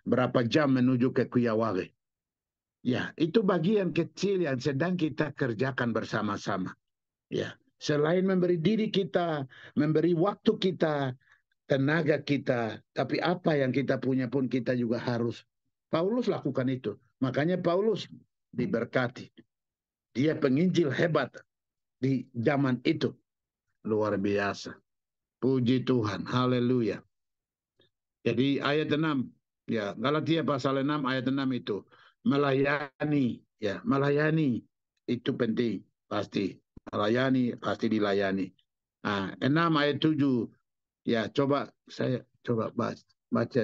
berapa jam menuju ke Kuyawage. Ya, itu bagian kecil yang sedang kita kerjakan bersama-sama. Ya, selain memberi diri kita, memberi waktu kita, tenaga kita, tapi apa yang kita punya pun kita juga harus. Paulus lakukan itu. Makanya Paulus diberkati. Dia penginjil hebat di zaman itu. Luar biasa. Puji Tuhan. Haleluya. Jadi ayat 6, ya, Galatia pasal 6 ayat 6 itu melayani, ya, melayani itu penting, pasti. Melayani pasti dilayani. Nah, 6 ayat 7, ya, saya coba baca.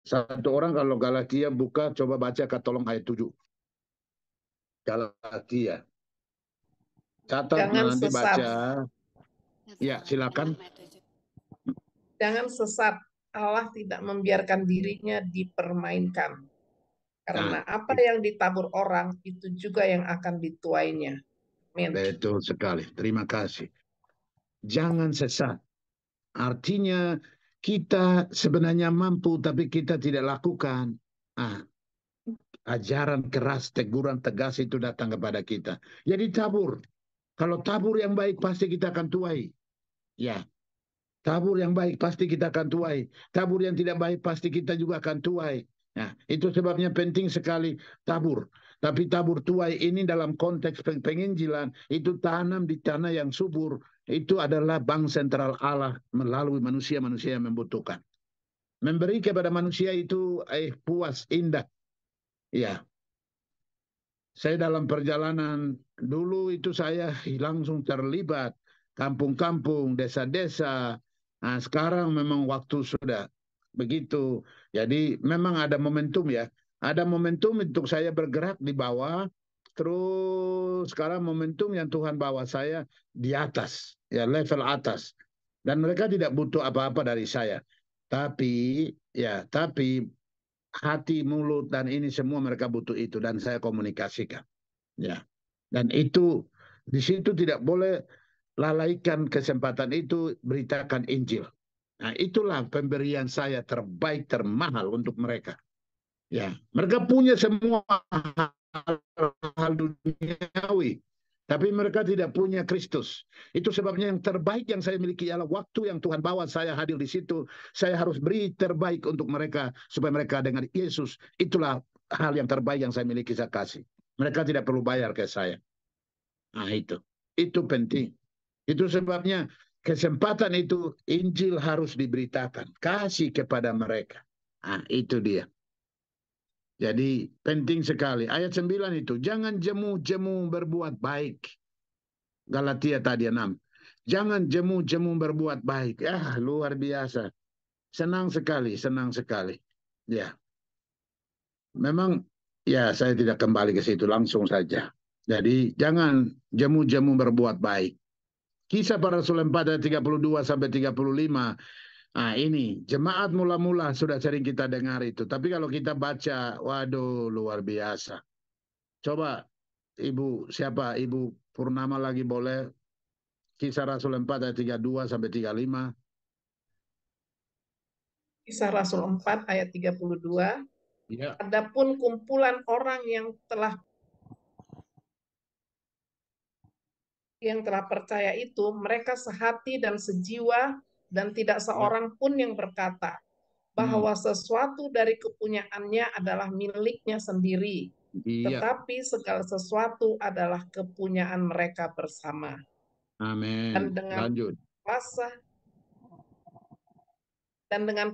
Satu orang kalau Galatia buka, coba baca tolong ayat 7. Galatia. Catat Jangan nanti sesat. baca. Ya, silakan. Jangan sesat. Allah tidak membiarkan dirinya dipermainkan. Karena apa yang ditabur orang, itu juga yang akan dituainya. Amin. Betul sekali. Terima kasih. Jangan sesat. Artinya kita sebenarnya mampu, tapi kita tidak lakukan. Ajaran keras, teguran tegas itu datang kepada kita. Jadi tabur. Kalau tabur yang baik, pasti kita akan tuai. Ya, tabur yang baik pasti kita akan tuai. Tabur yang tidak baik pasti kita juga akan tuai. Nah, itu sebabnya penting sekali tabur. Tapi tabur tuai ini dalam konteks penginjilan, itu tanam di tanah yang subur. Itu adalah bank sentral Allah melalui manusia-manusia yang membutuhkan. Memberi kepada manusia itu puas, indah. Ya, saya dalam perjalanan dulu itu saya langsung terlibat kampung-kampung, desa-desa, Nah, sekarang memang waktu sudah begitu. Jadi memang ada momentum ya. Ada momentum untuk saya bergerak di bawah. Terus sekarang momentum yang Tuhan bawa saya di atas, ya level atas. Dan mereka tidak butuh apa-apa dari saya. Tapi tapi hati, mulut dan ini semua mereka butuh itu dan saya komunikasikan. Ya. Dan itu di situ tidak boleh lalaikan kesempatan itu, beritakan Injil. Nah, itulah pemberian saya terbaik, termahal untuk mereka. Ya, mereka punya semua hal duniawi, tapi mereka tidak punya Kristus. Itu sebabnya yang terbaik yang saya miliki ialah waktu yang Tuhan bawa saya hadir di situ. Saya harus beri terbaik untuk mereka supaya mereka dengan Yesus. Itulah hal yang terbaik yang saya miliki, saya kasih. Mereka tidak perlu bayar ke saya. Nah, itu penting. Itu sebabnya kesempatan itu Injil harus diberitakan, kasih kepada mereka. Nah, itu dia. Jadi penting sekali. Ayat 9 itu, jangan jemu-jemu berbuat baik. Galatia tadi 6. Jangan jemu-jemu berbuat baik. Ya, luar biasa. Senang sekali, senang sekali. Ya. Memang ya saya tidak kembali ke situ, langsung saja. Jadi jangan jemu-jemu berbuat baik. Kisah para Rasul 4 ayat 32 sampai 35. Nah, ini jemaat mula-mula sudah sering kita dengar itu. Tapi kalau kita baca, waduh luar biasa. Coba Ibu siapa? Ibu Purnama lagi boleh Kisah Rasul 4 ayat 32 sampai 35. Kisah Rasul 4 ayat 32. Ya. Adapun kumpulan orang yang telah percaya itu, mereka sehati dan sejiwa, dan tidak seorang pun yang berkata bahwa sesuatu dari kepunyaannya adalah miliknya sendiri, tetapi segala sesuatu adalah kepunyaan mereka bersama. Amin. Dan dengan Lanjut.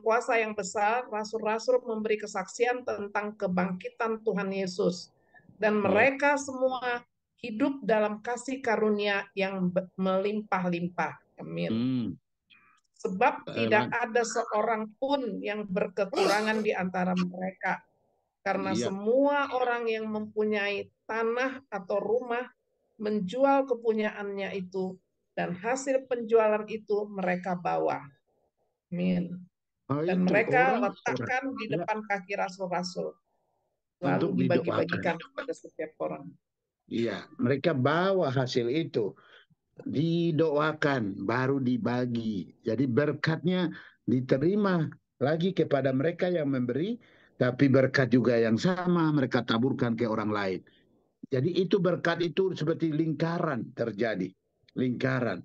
kuasa yang besar, rasul-rasul memberi kesaksian tentang kebangkitan Tuhan Yesus, dan mereka semua hidup dalam kasih karunia yang melimpah-limpah. Amin. Sebab tidak ada seorang pun yang berkekurangan di antara mereka, karena semua orang yang mempunyai tanah atau rumah menjual kepunyaannya itu, dan hasil penjualan itu mereka bawa. Amin. Dan mereka letakkan di depan kaki rasul-rasul, lalu dibagi-bagikan kepada setiap orang. Iya, mereka bawa hasil itu, didoakan, baru dibagi. Jadi berkatnya diterima lagi kepada mereka yang memberi, tapi berkat juga yang sama mereka taburkan ke orang lain. Jadi itu berkat itu seperti lingkaran terjadi. Lingkaran.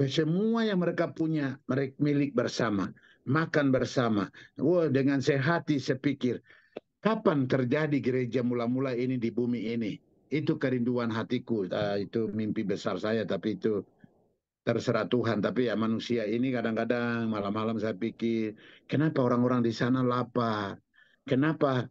Semua yang mereka punya, mereka milik bersama. Makan bersama. Wah, dengan sehati sepikir, kapan terjadi gereja mula-mula ini di bumi ini? Itu kerinduan hatiku. Itu mimpi besar saya, tapi itu terserah Tuhan. Tapi ya manusia ini kadang-kadang malam-malam saya pikir, kenapa orang-orang di sana lapar? Kenapa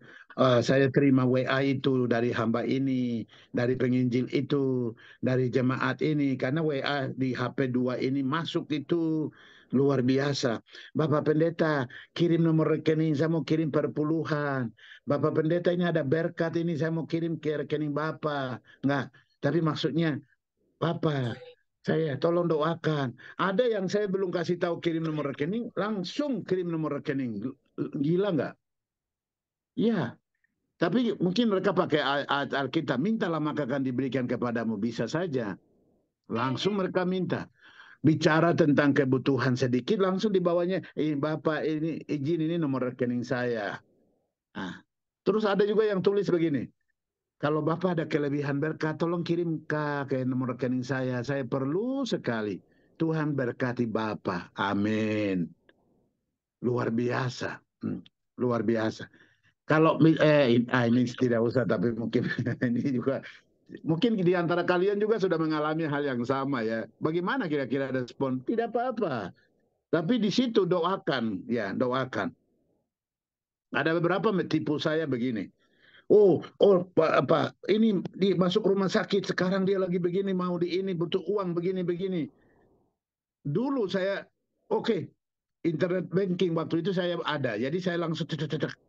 saya terima WA itu dari hamba ini, dari penginjil itu, dari jemaat ini? Karena WA di HP 2 ini masuk itu luar biasa. Bapak Pendeta, kirim nomor rekening, saya mau kirim perpuluhan. Bapak Pendeta, ini ada berkat ini, saya mau kirim ke rekening Bapak. Enggak, tapi maksudnya, Bapak, saya tolong doakan. Ada yang saya belum kasih tahu kirim nomor rekening, langsung kirim nomor rekening. Gila nggak? Ya, tapi mungkin mereka pakai ayat Alkitab. Mintalah maka akan diberikan kepadamu. Bisa saja. Langsung mereka minta. Bicara tentang kebutuhan sedikit, langsung dibawanya, Bapak ini izin ini nomor rekening saya. Nah, terus ada juga yang tulis begini, kalau Bapak ada kelebihan berkat, tolong kirim ke nomor rekening saya. Saya perlu sekali. Tuhan berkati Bapak. Amin. Luar biasa. Luar biasa. Kalau ini tidak usah, tapi mungkin ini juga mungkin di antara kalian juga sudah mengalami hal yang sama ya. Bagaimana kira-kira respon? Tidak apa-apa. Tapi di situ doakan, ya doakan. Ada beberapa metipu saya begini. Pak, ini masuk rumah sakit sekarang dia lagi begini, mau di ini butuh uang begini. Dulu saya Oke, internet banking waktu itu saya ada, jadi saya langsung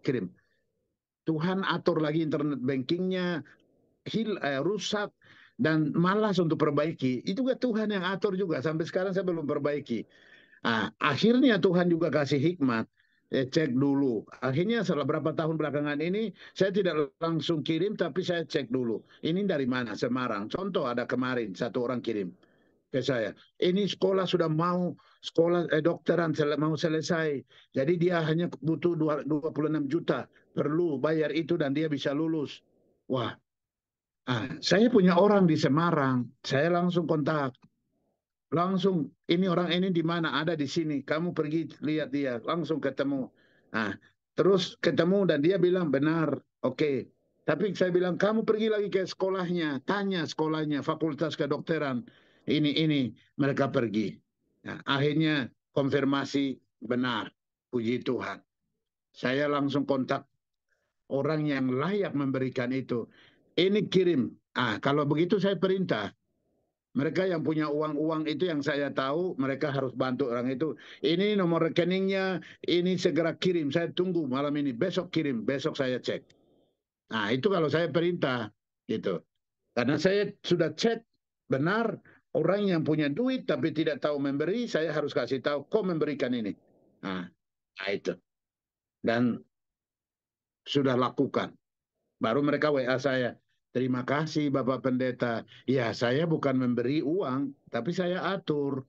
kirim. Tuhan atur lagi internet bankingnya, rusak dan malas untuk perbaiki. Itu juga Tuhan yang atur juga. Sampai sekarang saya belum perbaiki. Akhirnya Tuhan juga kasih hikmat. Cek dulu. Akhirnya setelah berapa tahun belakangan ini, saya tidak langsung kirim, tapi saya cek dulu. Ini dari mana? Semarang. Contoh ada kemarin, satu orang kirim ke saya. Ini sekolah sudah mau, sekolah dokteran mau selesai. Jadi dia hanya butuh 26 juta. Perlu bayar itu dan dia bisa lulus. Wah, saya punya orang di Semarang. Saya langsung kontak. Langsung, ini orang ini di mana? Ada di sini. Kamu pergi lihat dia. Langsung ketemu. Terus ketemu dan dia bilang benar. Oke. Tapi saya bilang, kamu pergi lagi ke sekolahnya. Tanya sekolahnya, fakultas kedokteran. Ini. Mereka pergi. Akhirnya konfirmasi benar. Puji Tuhan. Saya langsung kontak orang yang layak memberikan itu. Ini kirim. Kalau begitu saya perintah. Mereka yang punya uang-uang itu yang saya tahu, mereka harus bantu orang itu. Ini nomor rekeningnya, ini segera kirim. Saya tunggu malam ini, besok kirim, besok saya cek. Itu kalau saya perintah, gitu. Karena saya sudah cek benar orang yang punya duit tapi tidak tahu memberi, saya harus kasih tahu kok memberikan ini. Itu. Dan sudah lakukan. Baru mereka WA saya. Terima kasih Bapak Pendeta. Ya, saya bukan memberi uang, tapi saya atur.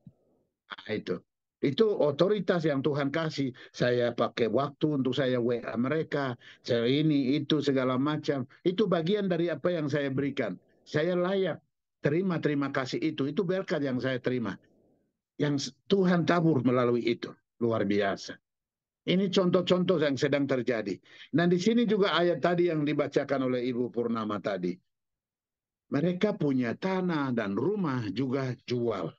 Itu otoritas yang Tuhan kasih. Saya pakai waktu untuk saya WA mereka. Saya ini, itu, segala macam. Itu bagian dari apa yang saya berikan. Saya layak terima kasih itu. Itu berkat yang saya terima. Yang Tuhan tabur melalui itu. Luar biasa. Ini contoh-contoh yang sedang terjadi. Dan di sini juga ayat tadi yang dibacakan oleh Ibu Purnama tadi. Mereka punya tanah dan rumah juga jual.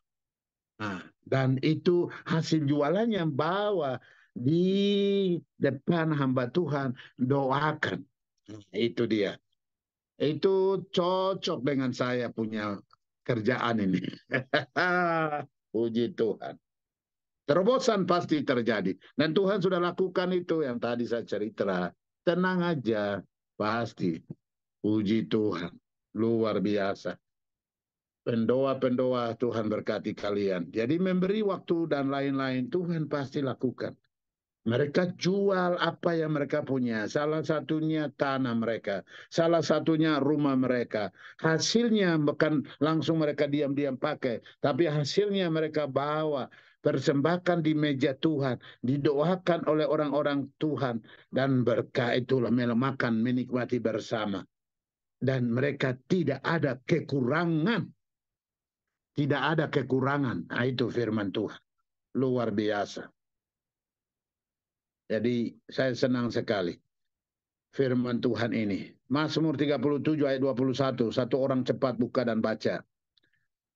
Dan itu hasil jualannya bawa di depan hamba Tuhan, doakan. Itu dia. Itu cocok dengan saya punya kerjaan ini. Puji Tuhan. Terobosan pasti terjadi. Dan Tuhan sudah lakukan itu yang tadi saya cerita. Tenang aja, pasti. Puji Tuhan. Luar biasa. Pendoa-pendoa Tuhan berkati kalian. Jadi memberi waktu dan lain-lain Tuhan pasti lakukan. Mereka jual apa yang mereka punya. Salah satunya tanah mereka. Salah satunya rumah mereka. Hasilnya bukan langsung mereka diam-diam pakai. Tapi hasilnya mereka bawa. Persembahkan di meja Tuhan. Didoakan oleh orang-orang Tuhan. Dan berkah itulah makan, menikmati bersama. Dan mereka tidak ada kekurangan. Tidak ada kekurangan. Itu firman Tuhan. Luar biasa. Jadi saya senang sekali firman Tuhan ini. Mazmur 37 ayat 21. Satu orang cepat buka dan baca.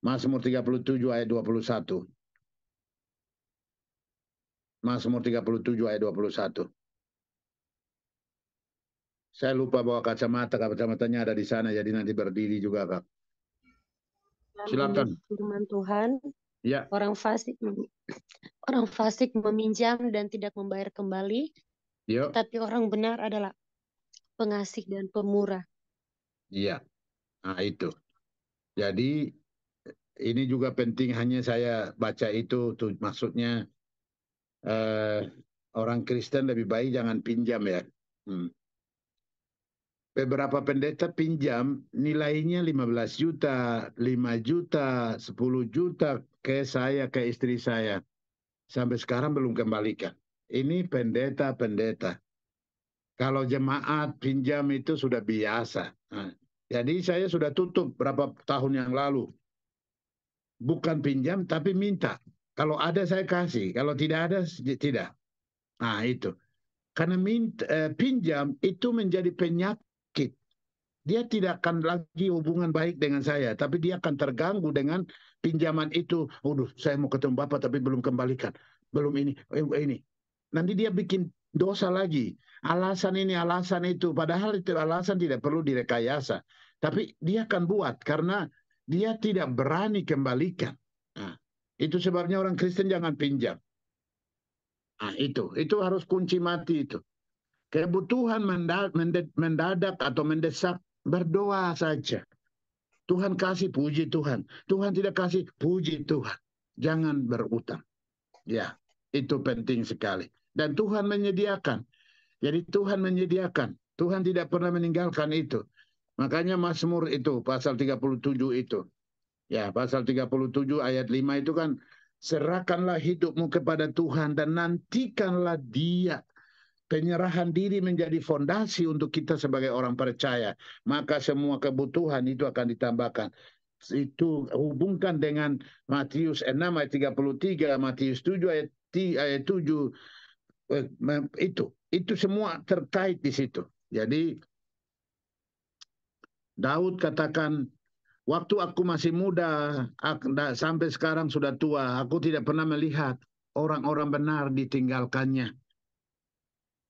Mazmur 37 ayat 21. Mazmur 37 ayat 21. Saya lupa bawa kacamata. Kacamatanya ada di sana. Jadi nanti berdiri juga, Kak. Silakan. Firman Tuhan. Ya. Orang fasik meminjam dan tidak membayar kembali. Yo. Tapi orang benar adalah pengasih dan pemurah. Iya. Itu. Jadi ini juga penting, hanya saya baca itu tuh, maksudnya orang Kristen lebih baik jangan pinjam ya. Beberapa pendeta pinjam nilainya 15 juta, 5 juta, 10 juta ke saya, ke istri saya. Sampai sekarang belum kembalikan. Ini pendeta-pendeta. Kalau jemaat pinjam itu sudah biasa. Jadi saya sudah tutup berapa tahun yang lalu. Bukan pinjam tapi minta. Kalau ada saya kasih, kalau tidak ada tidak. Itu. Karena pinjam itu menjadi penyakit. Dia tidak akan lagi hubungan baik dengan saya, tapi dia akan terganggu dengan pinjaman itu. Saya mau ketemu Bapak tapi belum kembalikan. Belum ini. Nanti dia bikin dosa lagi. Alasan ini, alasan itu. Padahal itu alasan tidak perlu direkayasa. Tapi dia akan buat karena dia tidak berani kembalikan. Itu sebabnya orang Kristen jangan pinjam. Nah, itu harus kunci mati itu. Kebutuhan mendadak atau mendesak, berdoa saja. Tuhan kasih, puji Tuhan. Tuhan tidak kasih, puji Tuhan. Jangan berutang. Ya, itu penting sekali. Dan Tuhan menyediakan. Jadi Tuhan menyediakan. Tuhan tidak pernah meninggalkan itu. Makanya Mazmur itu, pasal 37 itu. Ya, pasal 37 ayat 5 itu kan, serahkanlah hidupmu kepada Tuhan dan nantikanlah Dia. Penyerahan diri menjadi fondasi untuk kita sebagai orang percaya. Maka semua kebutuhan itu akan ditambahkan. Itu hubungkan dengan Matius 6 ayat 33, Matius 7 ayat 7. Itu semua terkait di situ. Jadi Daud katakan, waktu aku masih muda, sampai sekarang sudah tua, aku tidak pernah melihat orang-orang benar ditinggalkannya.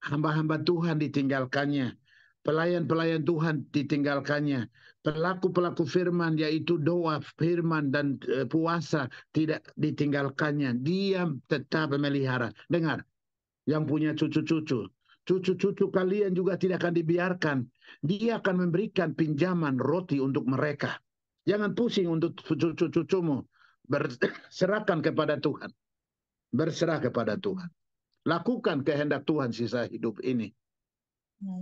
Hamba-hamba Tuhan ditinggalkannya. Pelayan-pelayan Tuhan ditinggalkannya. Pelaku-pelaku firman, yaitu doa, firman, dan puasa, tidak ditinggalkannya. Dia tetap memelihara. Dengar, yang punya cucu-cucu. Cucu-cucu kalian juga tidak akan dibiarkan. Dia akan memberikan pinjaman roti untuk mereka. Jangan pusing untuk cucu-cucumu. Berserahkan kepada Tuhan. Berserah kepada Tuhan. Lakukan kehendak Tuhan sisa hidup ini.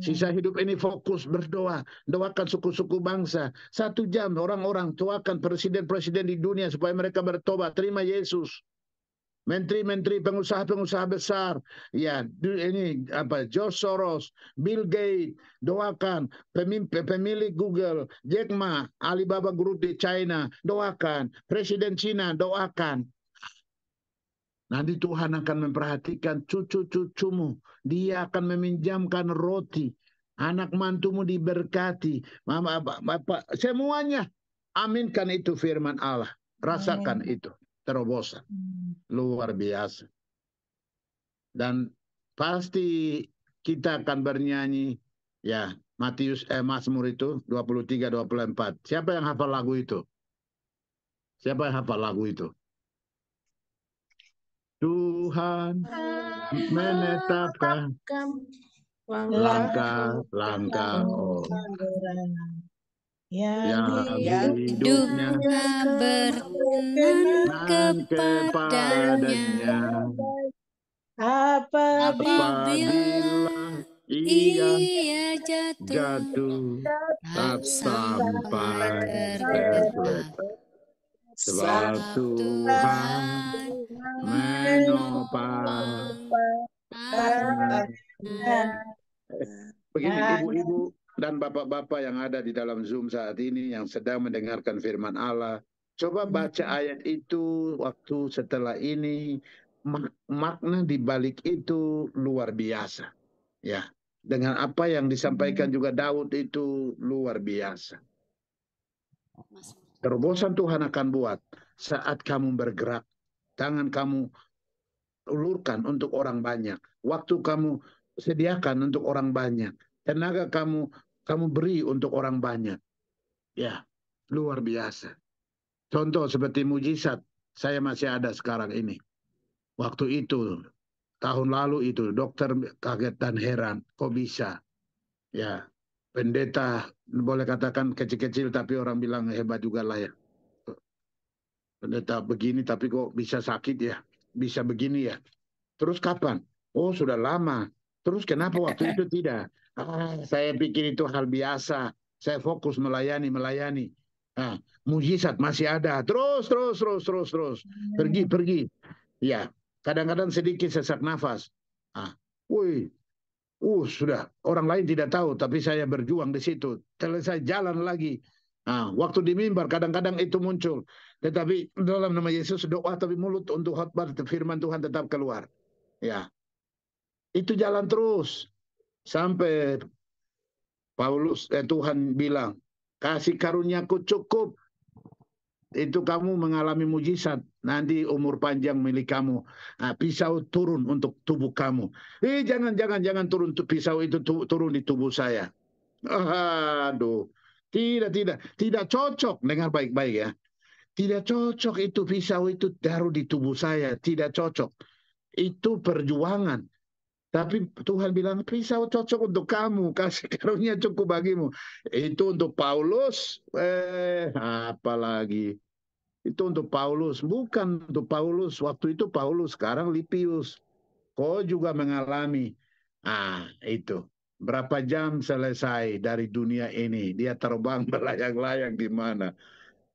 Sisa hidup ini fokus berdoa. Doakan suku-suku bangsa. 1 jam orang-orang doakan presiden-presiden di dunia supaya mereka bertobat. Terima Yesus. Menteri-menteri, pengusaha-pengusaha besar. Ya, ini George Soros, Bill Gates, doakan. Pemilik Google, Jack Ma, Alibaba Group di China, doakan. Presiden Cina, doakan. Nanti Tuhan akan memperhatikan cucu-cucumu. Dia akan meminjamkan roti. Anak mantumu diberkati. Mama, bapak, semuanya. Aminkan itu firman Allah. Rasakan itu. Terobosan. Luar biasa. Dan pasti kita akan bernyanyi. Ya, Mazmur itu 23-24. Siapa yang hafal lagu itu? Siapa yang hafal lagu itu? Tuhan menetapkan langkah-langkah yang hidupnya berkenan kepadanya. Apabila ia jatuh tak sampai tergeletak. Sebab Tuhan menopang. Begini ibu-ibu dan bapak-bapak yang ada di dalam Zoom saat ini yang sedang mendengarkan firman Allah, coba baca ayat itu waktu setelah ini. Makna di balik itu luar biasa. Ya, dengan apa yang disampaikan juga Daud itu luar biasa. Terobosan Tuhan akan buat saat kamu bergerak. Tangan kamu ulurkan untuk orang banyak. Waktu kamu sediakan untuk orang banyak. Tenaga kamu beri untuk orang banyak. Ya, luar biasa. Contoh seperti mujizat. Saya masih ada sekarang ini. Waktu itu, tahun lalu itu, dokter kaget dan heran. Kok bisa? Ya, pendeta boleh katakan kecil-kecil tapi orang bilang hebat juga lah ya. Pendeta begini tapi kok bisa sakit ya, bisa begini ya. Terus kapan? Oh sudah lama. Terus kenapa waktu itu tidak? Saya pikir itu hal biasa. Saya fokus melayani. Mujizat masih ada. Terus. Pergi. Ya, kadang-kadang sedikit sesak nafas. Sudah. Orang lain tidak tahu, tapi saya berjuang di situ. Selesai jalan lagi. Waktu di mimbar kadang-kadang itu muncul. Tetapi dalam nama Yesus doa tapi mulut untuk khotbah firman Tuhan tetap keluar. Ya. Itu jalan terus. Sampai Tuhan bilang, kasih karuniaku cukup. Itu kamu mengalami mujizat. Nanti umur panjang milik kamu. Pisau turun untuk tubuh kamu. Jangan turun pisau itu turun di tubuh saya. Aduh. Tidak cocok. Dengar baik-baik ya. Tidak cocok itu pisau itu taruh di tubuh saya. Tidak cocok. itu perjuangan. Tapi Tuhan bilang, pisau cocok untuk kamu, kasih karunia cukup bagimu. Itu untuk Paulus, apalagi. Itu untuk Paulus, bukan untuk Paulus. Waktu itu Paulus, sekarang Lipius. Kau juga mengalami. Itu. Berapa jam selesai dari dunia ini. Dia terbang berlayang-layang di mana.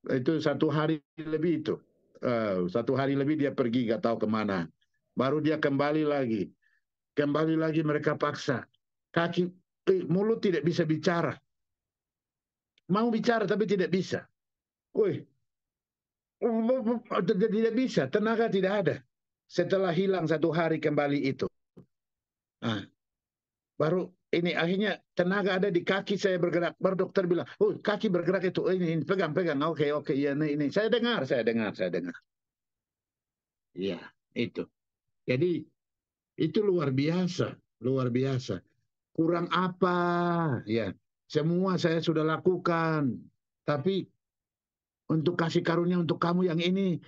Itu 1 hari lebih itu. 1 hari lebih dia pergi, gak tahu kemana. Baru dia kembali lagi. Kembali lagi mereka paksa. Mulut tidak bisa bicara. Mau bicara tapi tidak bisa. Tidak bisa, tenaga tidak ada. Setelah hilang 1 hari kembali itu. Baru ini akhirnya tenaga ada di kaki saya bergerak. Baru dokter bilang, kaki bergerak itu. Ini pegang. Oke, ya ini. Saya dengar. Iya, itu. Jadi itu luar biasa. Kurang apa? Ya, semua saya sudah lakukan. Tapi untuk kasih karunia untuk kamu yang ini,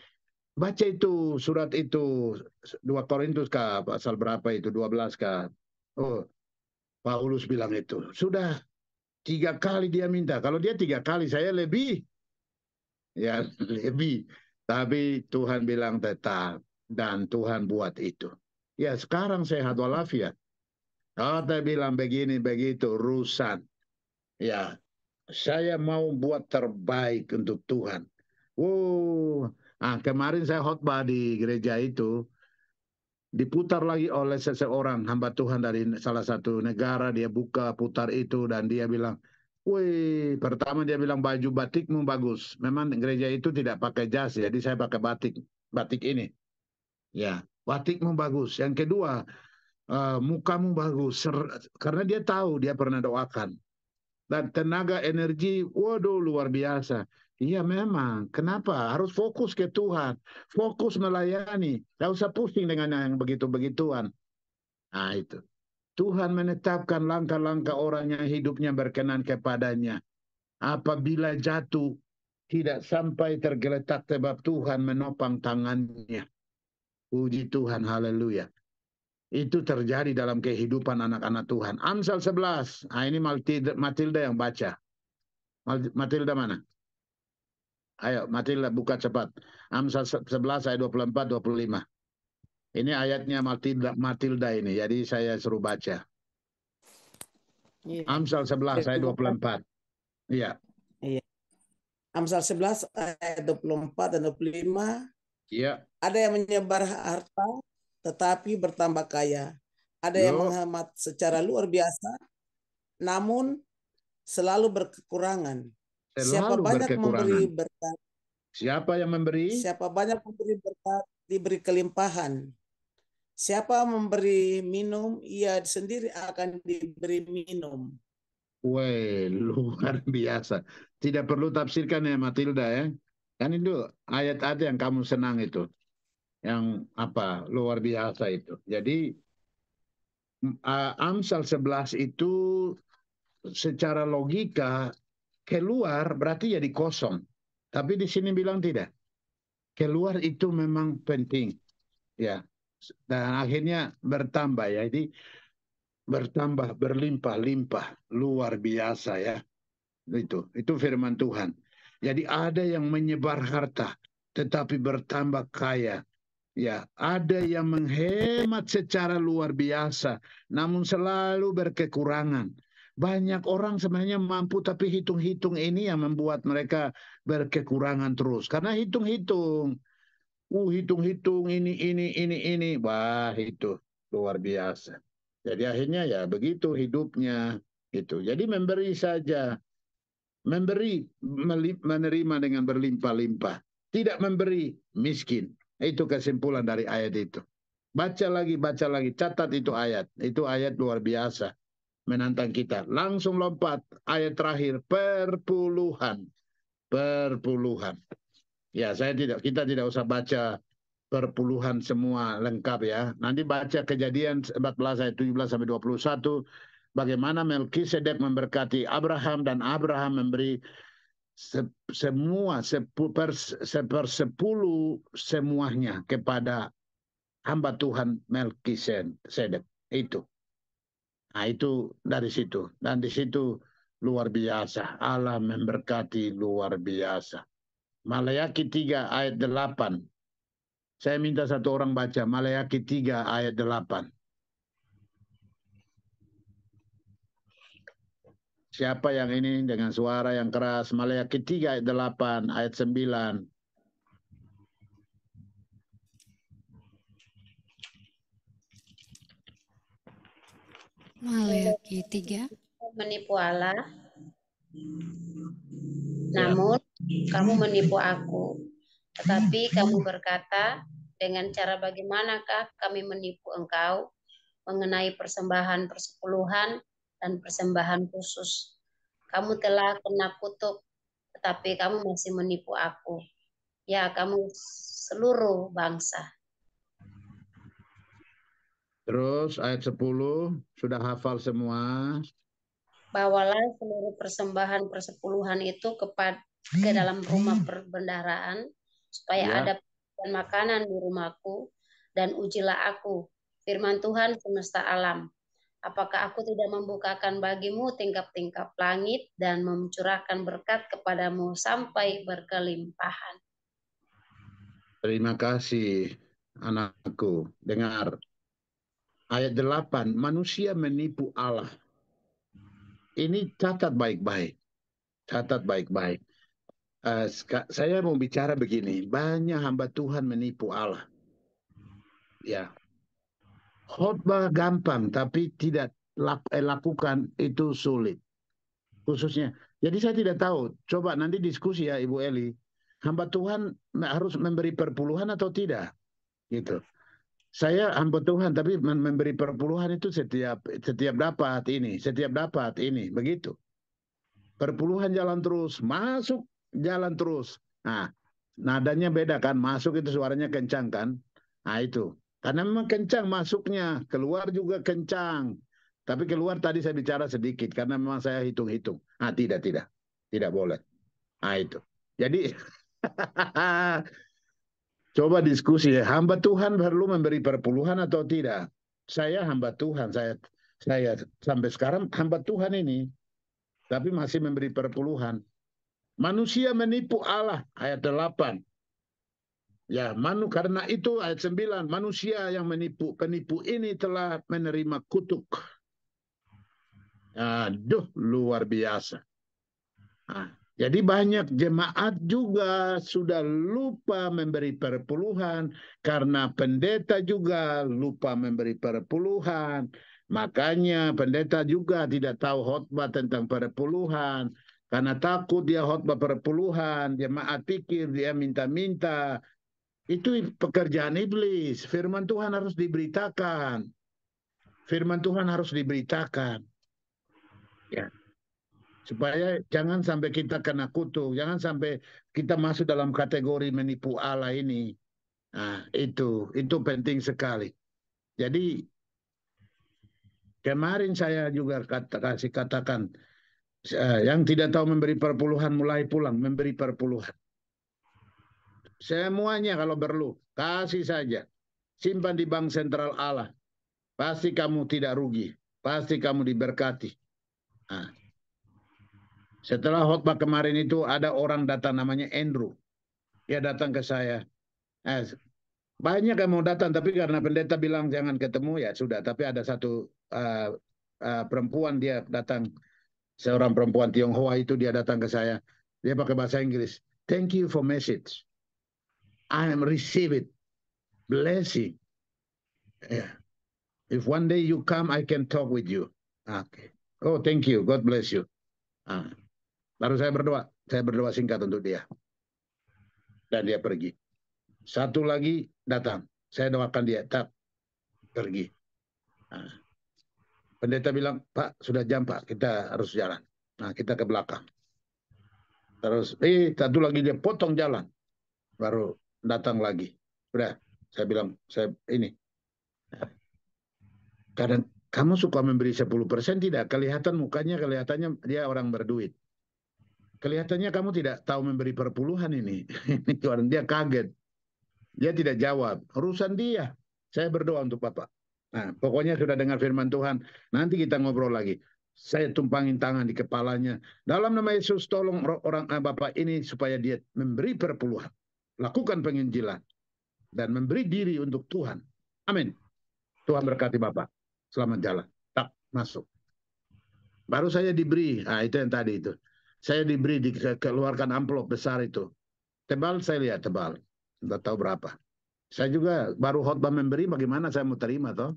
baca itu surat itu 2 Korintus kah, pasal berapa itu, 12 kah? Paulus bilang itu. Sudah 3 kali dia minta. Kalau dia 3 kali, saya lebih. Ya, lebih. Tapi Tuhan bilang tetap. Dan Tuhan buat itu. Ya, sekarang sehat walafiat. Dia bilang begini, begitu, urusan. Ya, saya mau buat terbaik untuk Tuhan. Kemarin saya khotbah di gereja itu. Diputar lagi oleh seseorang hamba Tuhan dari salah satu negara. Dia buka putar itu dan dia bilang, pertama dia bilang baju batikmu bagus. Memang gereja itu tidak pakai jas, jadi saya pakai batik ini. Ya, batikmu bagus. Yang kedua, mukamu bagus. Karena dia tahu, dia pernah doakan. Dan tenaga energi, waduh luar biasa. Iya memang, kenapa? Harus fokus ke Tuhan. Fokus melayani. Gak usah pusing dengan yang begitu-begituan. Itu. Tuhan menetapkan langkah-langkah orang yang hidupnya berkenan kepadanya. Apabila jatuh, tidak sampai tergeletak sebab Tuhan menopang tangannya. Puji Tuhan, haleluya. Itu terjadi dalam kehidupan anak-anak Tuhan. Amsal 11. Ini Matilda yang baca. Matilda mana? Ayo, Matilda buka cepat. Amsal 11 ayat 24-25. Ini ayatnya Matilda ini. Jadi saya suruh baca. Amsal 11 ayat 24. Iya. Amsal 11 ayat 24 dan 25. Iya. Ada yang menyebar harta tetapi bertambah kaya. Ada yang menghemat secara luar biasa, namun selalu berkekurangan. Siapa banyak memberi berkat. Siapa yang memberi? Siapa banyak memberi berkat, diberi kelimpahan. Siapa memberi minum, ia sendiri akan diberi minum. Luar biasa. Tidak perlu tafsirkan ya Matilda ya. Kan itu ayat-ayat yang kamu senang itu. Yang luar biasa itu. Jadi Amsal 11 itu secara logika keluar berarti jadi kosong. Tapi di sini bilang tidak. Keluar itu memang penting. Ya. Dan akhirnya bertambah ya. Jadi bertambah, berlimpah-limpah. Luar biasa ya. Itu firman Tuhan. Jadi ada yang menyebar harta tetapi bertambah kaya. Ya, ada yang menghemat secara luar biasa, namun selalu berkekurangan. Banyak orang sebenarnya mampu, tapi hitung-hitung ini yang membuat mereka berkekurangan terus. Karena hitung-hitung, hitung-hitung ini. Wah, itu luar biasa. Jadi akhirnya ya begitu hidupnya. Gitu. Jadi memberi saja. Memberi, menerima dengan berlimpah-limpah. Tidak memberi, miskin. Itu kesimpulan dari ayat itu. Baca lagi, catat itu ayat. Itu ayat luar biasa. Menantang kita. Langsung lompat. Ayat terakhir, perpuluhan. Perpuluhan. Ya, kita tidak usah baca perpuluhan semua lengkap ya. Nanti baca Kejadian 14 ayat 17-21. Bagaimana Melkisedek memberkati Abraham dan Abraham memberi semua 1/10 semuanya kepada hamba Tuhan Melkisedek itu. Nah, itu dari situ. Dan di situ luar biasa. Allah memberkati luar biasa. Malayaki 3 ayat 8. Saya minta satu orang baca Malayaki 3 ayat 8. Siapa yang ini dengan suara yang keras? Malayaki 3 ayat 8, ayat 9. Malayaki 3. Menipu Allah. Namun kamu menipu aku. Tetapi kamu berkata, dengan cara bagaimanakah kami menipu engkau mengenai persembahan persepuluhan dan persembahan khusus. Kamu telah kena kutuk, tetapi kamu masih menipu aku. Ya, kamu seluruh bangsa. Terus ayat 10, sudah hafal semua. Bawalah seluruh persembahan persepuluhan itu ke dalam rumah perbendaharaan, supaya ada dan makanan di rumahku, dan ujilah aku, firman Tuhan semesta alam. Apakah aku tidak membukakan bagimu tingkap-tingkap langit dan mencurahkan berkat kepadamu sampai berkelimpahan? Terima kasih, anakku. Dengar. Ayat 8, manusia menipu Allah. Ini catat baik-baik. Catat baik-baik. Saya mau bicara begini, banyak hamba Tuhan menipu Allah. Ya, khotbah gampang, tapi tidak lakukan itu sulit. Khususnya, jadi saya tidak tahu. Coba nanti diskusi ya Ibu Eli. Hamba Tuhan harus memberi perpuluhan atau tidak? Gitu. Saya hamba Tuhan, tapi memberi perpuluhan itu setiap dapat ini, setiap dapat ini, begitu. Perpuluhan jalan terus, masuk jalan terus. Nah, nadanya beda kan, masuk itu suaranya kencang kan. Nah itu, karena memang kencang masuknya, keluar juga kencang. Tapi keluar tadi saya bicara sedikit, karena memang saya hitung-hitung. Ah tidak boleh. Nah itu, jadi coba diskusi ya, hamba Tuhan perlu memberi perpuluhan atau tidak? Saya hamba Tuhan, saya sampai sekarang hamba Tuhan ini, tapi masih memberi perpuluhan. Manusia menipu Allah, ayat 8. Ya, karena itu ayat 9, manusia yang penipu ini telah menerima kutuk. Aduh, luar biasa. Nah, jadi banyak jemaat juga sudah lupa memberi perpuluhan, karena pendeta juga lupa memberi perpuluhan. Makanya pendeta juga tidak tahu khotbah tentang perpuluhan. Karena takut dia khotbah perpuluhan, jemaat pikir dia minta-minta. Itu pekerjaan iblis. Firman Tuhan harus diberitakan. Firman Tuhan harus diberitakan. Ya. Supaya jangan sampai kita kena kutuk, jangan sampai kita masuk dalam kategori menipu Allah ini. Nah, itu penting sekali. Jadi kemarin saya juga katakan yang tidak tahu memberi perpuluhan mulai pulang memberi perpuluhan. Semuanya kalau perlu kasih saja, simpan di bank sentral Allah. Pasti kamu tidak rugi, pasti kamu diberkati. Nah, setelah khotbah kemarin itu ada orang datang namanya Andrew. Dia datang ke saya. Banyak yang mau datang, tapi karena pendeta bilang jangan ketemu, ya sudah. Tapi ada satu perempuan, dia datang. Seorang perempuan Tionghoa itu dia datang ke saya. Dia pakai bahasa Inggris. Thank you for message. I am receiving blessing. Yeah. If one day you come, I can talk with you. Okay. Oh, thank you. God bless you. Lalu saya berdoa singkat untuk dia. Dan dia pergi. Satu lagi datang. Saya doakan dia, tak pergi. Pendeta bilang, Pak, sudah jam Pak, kita harus jalan. Nah, kita ke belakang. Terus, satu lagi dia potong jalan. Baru datang lagi. Udah, saya bilang, kadang kamu suka memberi 10% tidak? Kelihatan mukanya, kelihatannya dia orang berduit. Kelihatannya kamu tidak tahu memberi perpuluhan ini. Dia kaget. Dia tidak jawab. Urusan dia. Saya berdoa untuk Bapak. Nah, pokoknya sudah dengar firman Tuhan. Nanti kita ngobrol lagi. Saya tumpangin tangan di kepalanya. Dalam nama Yesus, tolong orang Bapak ini supaya dia memberi perpuluhan. Lakukan penginjilan. Dan memberi diri untuk Tuhan. Amin. Tuhan berkati Bapak. Selamat jalan. Tak masuk. Baru saya diberi. Nah, itu yang tadi itu. Saya diberi, dikeluarkan amplop besar itu. Tebal, saya lihat tebal. Tidak tahu berapa. Saya juga baru khotbah memberi, bagaimana saya mau terima toh?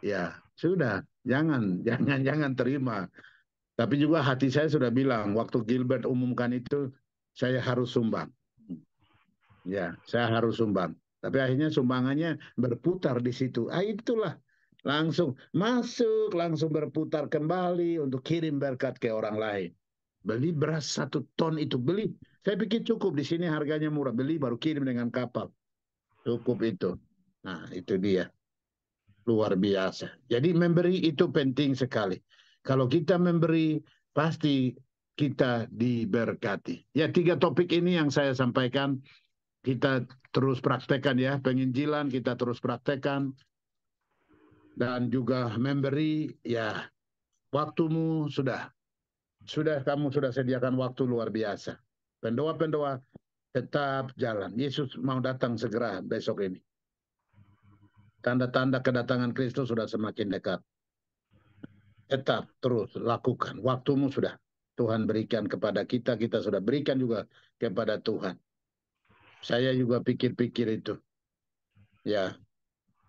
Ya, sudah. Jangan terima. Tapi juga hati saya sudah bilang, waktu Gilbert umumkan itu, saya harus sumbang. Ya, saya harus sumbang. Tapi akhirnya sumbangannya berputar di situ. Itulah. Langsung masuk, langsung berputar kembali untuk kirim berkat ke orang lain. Beli beras 1 ton itu, beli. Saya pikir cukup, di sini harganya murah. Beli baru kirim dengan kapal. Cukup itu. Nah, itu dia. Luar biasa. Jadi memberi itu penting sekali. Kalau kita memberi, pasti kita diberkati. Ya, 3 topik ini yang saya sampaikan. Kita terus praktekkan ya. Penginjilan kita terus praktekkan. Dan juga memberi, ya, waktumu sudah kamu sudah sediakan waktu luar biasa. Pendoa-pendoa tetap jalan. Yesus mau datang segera besok ini. Tanda-tanda kedatangan Kristus sudah semakin dekat. Tetap terus lakukan. Waktumu sudah Tuhan berikan kepada kita. Kita sudah berikan juga kepada Tuhan. Saya juga pikir-pikir itu. Ya,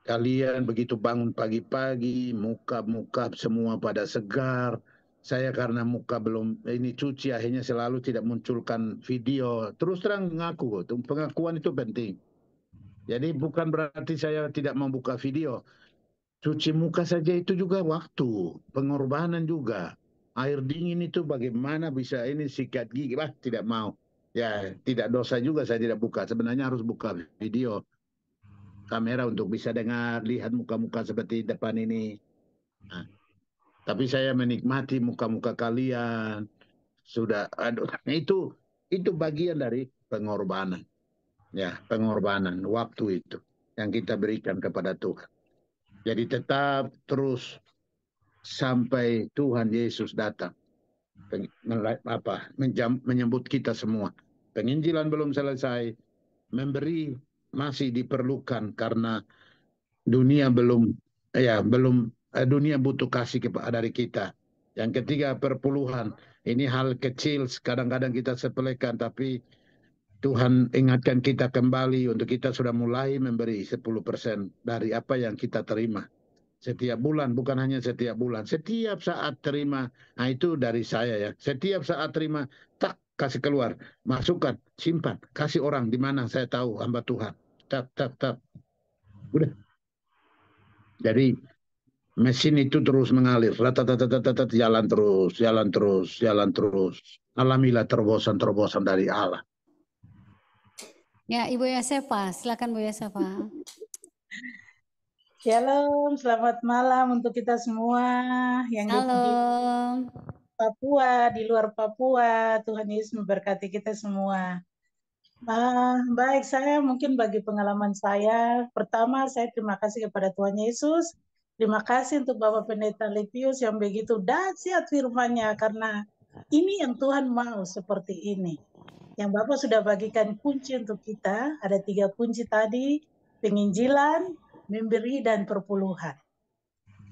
kalian begitu bangun pagi-pagi, muka-muka semua pada segar. Saya karena muka belum ini cuci, akhirnya selalu tidak munculkan video. Terus terang mengaku, pengakuan itu penting. Jadi bukan berarti saya tidak membuka video. Cuci muka saja itu juga waktu, pengorbanan juga. Air dingin itu bagaimana bisa ini sikat gigi, tidak mau. Ya, tidak dosa juga saya tidak buka. Sebenarnya harus buka video. Kamera untuk bisa dengar, lihat muka-muka seperti depan ini. Nah, tapi saya menikmati muka-muka kalian. Sudah, aduh, itu bagian dari pengorbanan. Ya, pengorbanan waktu itu yang kita berikan kepada Tuhan. Jadi tetap terus sampai Tuhan Yesus datang. Menyambut kita semua. Penginjilan belum selesai. Memberi masih diperlukan karena dunia dunia butuh kasih dari kita. Yang ketiga, perpuluhan. Ini hal kecil, kadang-kadang kita sepelekan, tapi Tuhan ingatkan kita kembali untuk kita sudah mulai memberi 10% dari apa yang kita terima. Setiap bulan, bukan hanya setiap bulan. Setiap saat terima, nah itu dari saya ya. Setiap saat terima, tak kasih keluar. Masukkan, simpan, kasih orang di mana saya tahu hamba Tuhan. Tak. Udah. Jadi mesin itu terus mengalir. Jalan terus. Alamilah terobosan-terobosan dari Allah. Ya, Ibu Yosefa, silakan Bu Yosefa. Shalom, selamat malam untuk kita semua yang di Papua, di luar Papua. Tuhan Yesus memberkati kita semua. Baik, saya mungkin bagi pengalaman saya, pertama saya terima kasih kepada Tuhan Yesus. Terima kasih untuk Bapak Pendeta Lepius yang begitu dahsyat firman-Nya, karena ini yang Tuhan mau seperti ini. Yang Bapak sudah bagikan kunci untuk kita, ada 3 kunci tadi, penginjilan, memberi, dan perpuluhan.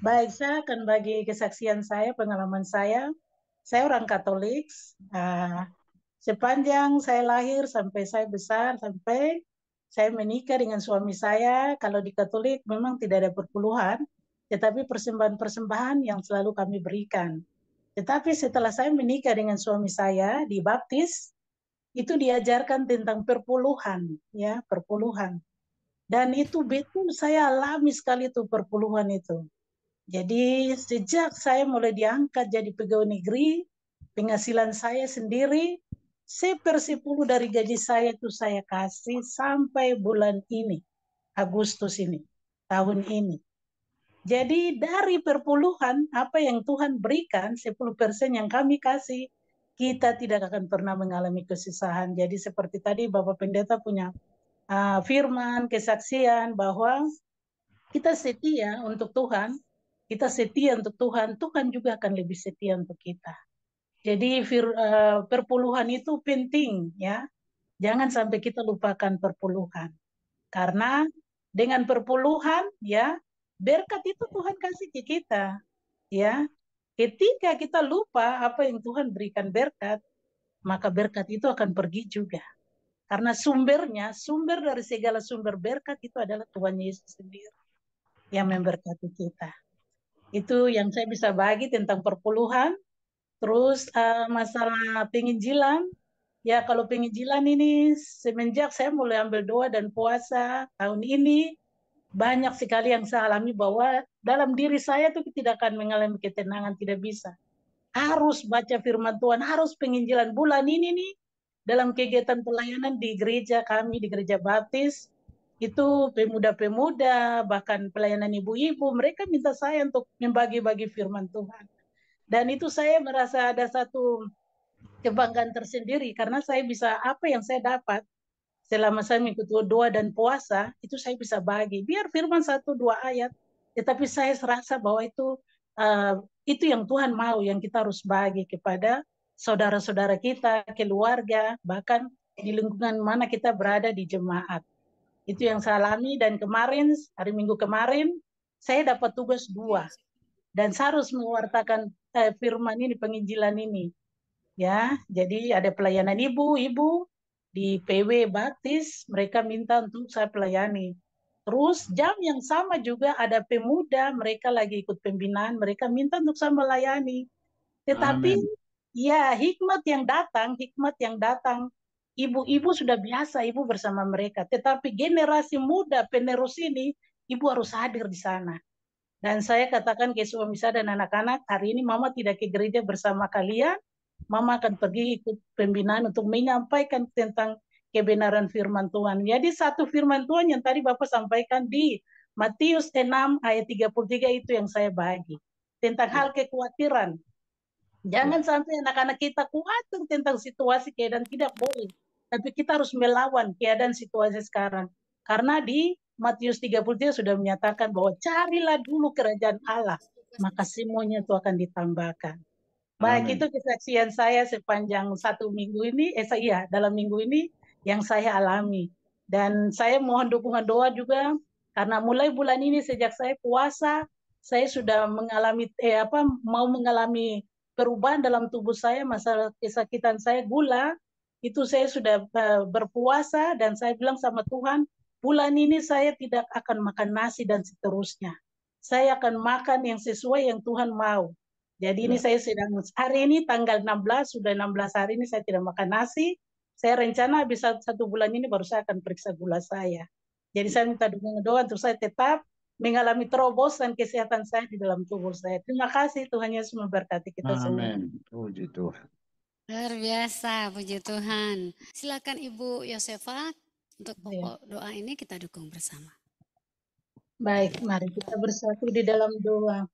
Baik, saya akan bagi kesaksian saya, pengalaman saya. Saya orang Katolik, sepanjang saya lahir sampai saya besar, sampai saya menikah dengan suami saya, kalau di Katolik memang tidak ada perpuluhan, tetapi persembahan-persembahan yang selalu kami berikan. Tetapi setelah saya menikah dengan suami saya, dibaptis, itu diajarkan tentang perpuluhan, ya, perpuluhan. Dan itu betul saya alami sekali itu perpuluhan itu. Jadi sejak saya mulai diangkat jadi pegawai negeri, penghasilan saya sendiri 1/10 dari gaji saya itu saya kasih sampai bulan ini, Agustus ini, tahun ini. Jadi dari perpuluhan apa yang Tuhan berikan, 10% yang kami kasih, kita tidak akan pernah mengalami kesusahan. Jadi seperti tadi Bapak Pendeta punya firman, kesaksian bahwa kita setia untuk Tuhan, kita setia untuk Tuhan, Tuhan juga akan lebih setia untuk kita. Jadi perpuluhan itu penting ya. Jangan sampai kita lupakan perpuluhan. Karena dengan perpuluhan ya, berkat itu Tuhan kasih ke kita. Ya. Ketika kita lupa apa yang Tuhan berikan berkat, maka berkat itu akan pergi juga. Karena sumber dari segala sumber berkat itu adalah Tuhan Yesus sendiri yang memberkati kita. Itu yang saya bisa bagi tentang perpuluhan. Terus masalah penginjilan, ya kalau penginjilan ini semenjak saya mulai ambil doa dan puasa tahun ini, banyak sekali yang saya alami bahwa dalam diri saya tuh tidak akan mengalami ketenangan, tidak bisa. Harus baca firman Tuhan, harus penginjilan bulan ini nih, dalam kegiatan pelayanan di gereja kami, di gereja baptis, itu pemuda-pemuda, bahkan pelayanan ibu-ibu, mereka minta saya untuk membagi-bagi firman Tuhan. Dan itu saya merasa ada satu kebanggaan tersendiri, karena saya bisa, apa yang saya dapat selama saya mengikuti doa dan puasa, itu saya bisa bagi. Biar firman 1-2 ayat, tetapi saya merasa bahwa itu yang Tuhan mau, yang kita harus bagi kepada saudara-saudara kita, keluarga, bahkan di lingkungan mana kita berada di jemaat. Itu yang saya alami, dan kemarin, hari Minggu kemarin, saya dapat tugas 2. Dan saya harus mewartakan firman ini, penginjilan ini. Ya, jadi ada pelayanan ibu-ibu di PW Baptis, mereka minta untuk saya pelayani. Terus jam yang sama juga ada pemuda, mereka lagi ikut pembinaan, mereka minta untuk saya melayani. Tetapi ya hikmat yang datang, ibu-ibu sudah biasa ibu bersama mereka. Tetapi generasi muda penerus ini, ibu harus hadir di sana. Dan saya katakan ke suami saya dan anak-anak, hari ini mama tidak ke gereja bersama kalian, mama akan pergi ikut pembinaan untuk menyampaikan tentang kebenaran firman Tuhan. Jadi satu firman Tuhan yang tadi Bapak sampaikan di Matius 6 ayat 33 itu yang saya bagi. Tentang hal kekhawatiran. Jangan sampai anak-anak kita khawatir tentang situasi keadaan, tidak boleh. Tapi kita harus melawan keadaan situasi sekarang. Karena di Matius 33 sudah menyatakan bahwa carilah dulu kerajaan Allah, maka semuanya itu akan ditambahkan. Baik, itu kesaksian saya sepanjang 1 minggu ini, dalam minggu ini yang saya alami. Dan saya mohon dukungan doa juga, karena mulai bulan ini sejak saya puasa, saya sudah mengalami mengalami perubahan dalam tubuh saya, masalah kesakitan saya gula, itu saya sudah berpuasa dan saya bilang sama Tuhan, bulan ini saya tidak akan makan nasi dan seterusnya. Saya akan makan yang sesuai yang Tuhan mau. Jadi ini saya sedang, hari ini tanggal 16, sudah 16 hari ini saya tidak makan nasi. Saya rencana habis 1 bulan ini baru saya akan periksa gula saya. Jadi saya minta dukungan doa untuk saya tetap mengalami terobosan kesehatan saya di dalam tubuh saya. Terima kasih, Tuhan Yesus memberkati kita semua. Amin. Puji Tuhan. Luar biasa, puji Tuhan. Silakan Ibu Yosefa, untuk pokok doa ini kita dukung bersama. Baik, mari kita bersatu di dalam doa.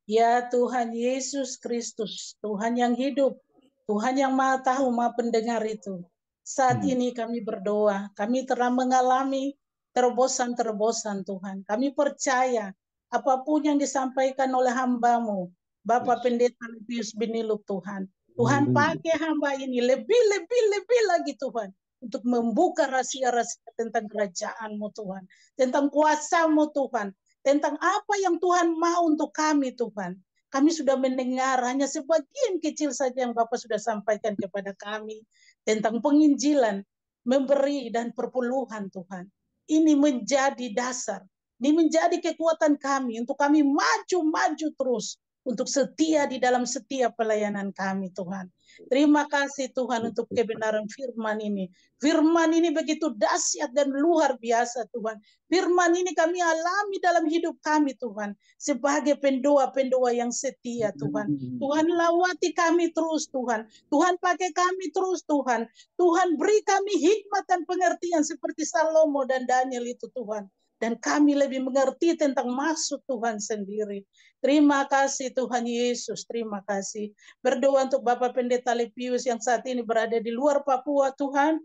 Ya Tuhan Yesus Kristus, Tuhan yang hidup, Tuhan yang Maha Tahu, Maha Pendengar itu. Saat ini kami berdoa, kami telah mengalami terobosan-terobosan Tuhan. Kami percaya apapun yang disampaikan oleh hamba-Mu, Bapak Pendeta Pius Biniluk Tuhan. Tuhan pakai hamba ini lebih lagi Tuhan, untuk membuka rahasia-rahasia tentang kerajaan-Mu Tuhan, tentang kuasa-Mu Tuhan, tentang apa yang Tuhan mau untuk kami Tuhan. Kami sudah mendengar hanya sebagian kecil saja yang Bapak sudah sampaikan kepada kami tentang penginjilan, memberi dan perpuluhan Tuhan. Ini menjadi dasar, ini menjadi kekuatan kami untuk kami maju terus, untuk setia di dalam setiap pelayanan kami Tuhan. Terima kasih Tuhan untuk kebenaran firman ini. Firman ini begitu dahsyat dan luar biasa Tuhan. Firman ini kami alami dalam hidup kami Tuhan. Sebagai pendoa-pendoa yang setia Tuhan. Tuhan lawati kami terus Tuhan. Tuhan pakai kami terus Tuhan. Tuhan beri kami hikmat dan pengertian seperti Salomo dan Daniel itu Tuhan. Dan kami lebih mengerti tentang maksud Tuhan sendiri. Terima kasih Tuhan Yesus, terima kasih. Berdoa untuk Bapak Pendeta Lepius yang saat ini berada di luar Papua Tuhan.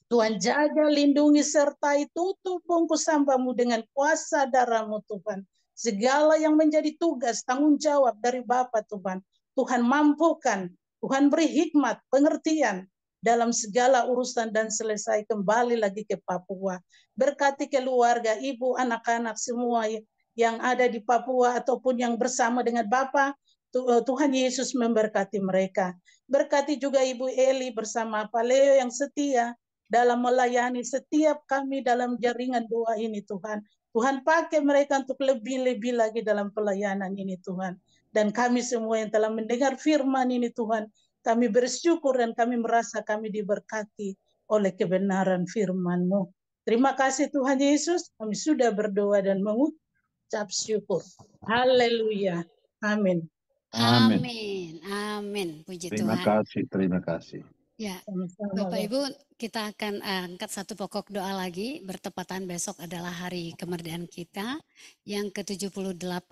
Tuhan jaga, lindungi, sertai, tutup bungkus hamba-Mu dengan kuasa darah-Mu Tuhan. Segala yang menjadi tugas, tanggung jawab dari Bapa Tuhan, Tuhan mampukan, Tuhan beri hikmat, pengertian dalam segala urusan dan selesai kembali lagi ke Papua. Berkati keluarga, ibu, anak-anak semua yang ada di Papua ataupun yang bersama dengan Bapa, Tuhan Yesus memberkati mereka. Berkati juga Ibu Eli bersama Pak Leo yang setia dalam melayani setiap kami dalam jaringan doa ini Tuhan. Tuhan pakai mereka untuk lebih-lebih lagi dalam pelayanan ini Tuhan. Dan kami semua yang telah mendengar firman ini Tuhan, kami bersyukur dan kami merasa kami diberkati oleh kebenaran firman-Mu. Terima kasih Tuhan Yesus, kami sudah berdoa dan mengucap syukur. Haleluya. Amin. Amin. Amin. Puji Terima Tuhan. kasih, terima kasih. Ya, Sama-sama, Bapak Bapak. Ibu, kita akan angkat satu pokok doa lagi. Bertepatan besok adalah hari kemerdekaan kita yang ke-78.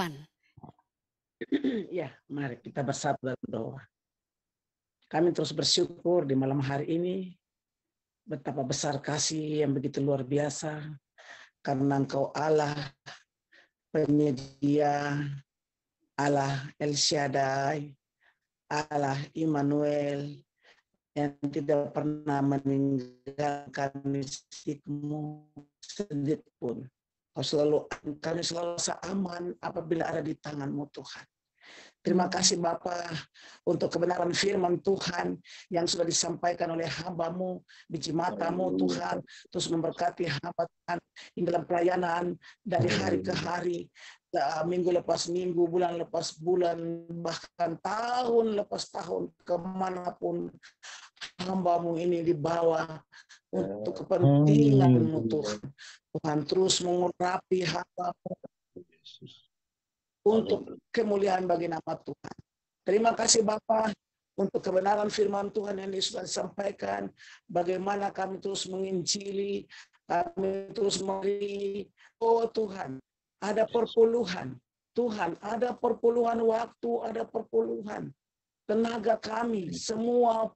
Ya, mari kita bersatu dalam doa. Kami terus bersyukur di malam hari ini betapa besar kasih yang begitu luar biasa karena Engkau Allah penyedia, Allah El Shaddai, Allah Immanuel yang tidak pernah meninggalkan misikmu sedikit pun. Kami selalu aman apabila ada di tangan-Mu Tuhan. Terima kasih Bapa untuk kebenaran firman Tuhan yang sudah disampaikan oleh hamba-Mu, biji mata-Mu Tuhan, terus memberkati hamba Tuhan di dalam pelayanan dari hari ke hari, minggu lepas minggu, bulan lepas bulan, bahkan tahun lepas tahun, kemanapun hamba-Mu ini dibawa untuk kepentingan-Mu Tuhan. Tuhan terus mengurapi hamba-Mu untuk kemuliaan bagi nama Tuhan. Terima kasih Bapa untuk kebenaran firman Tuhan yang sudah disampaikan. Bagaimana kami terus menginjili, kami terus memberi. Oh Tuhan, ada perpuluhan. Tuhan, ada perpuluhan waktu, ada perpuluhan tenaga kami, semua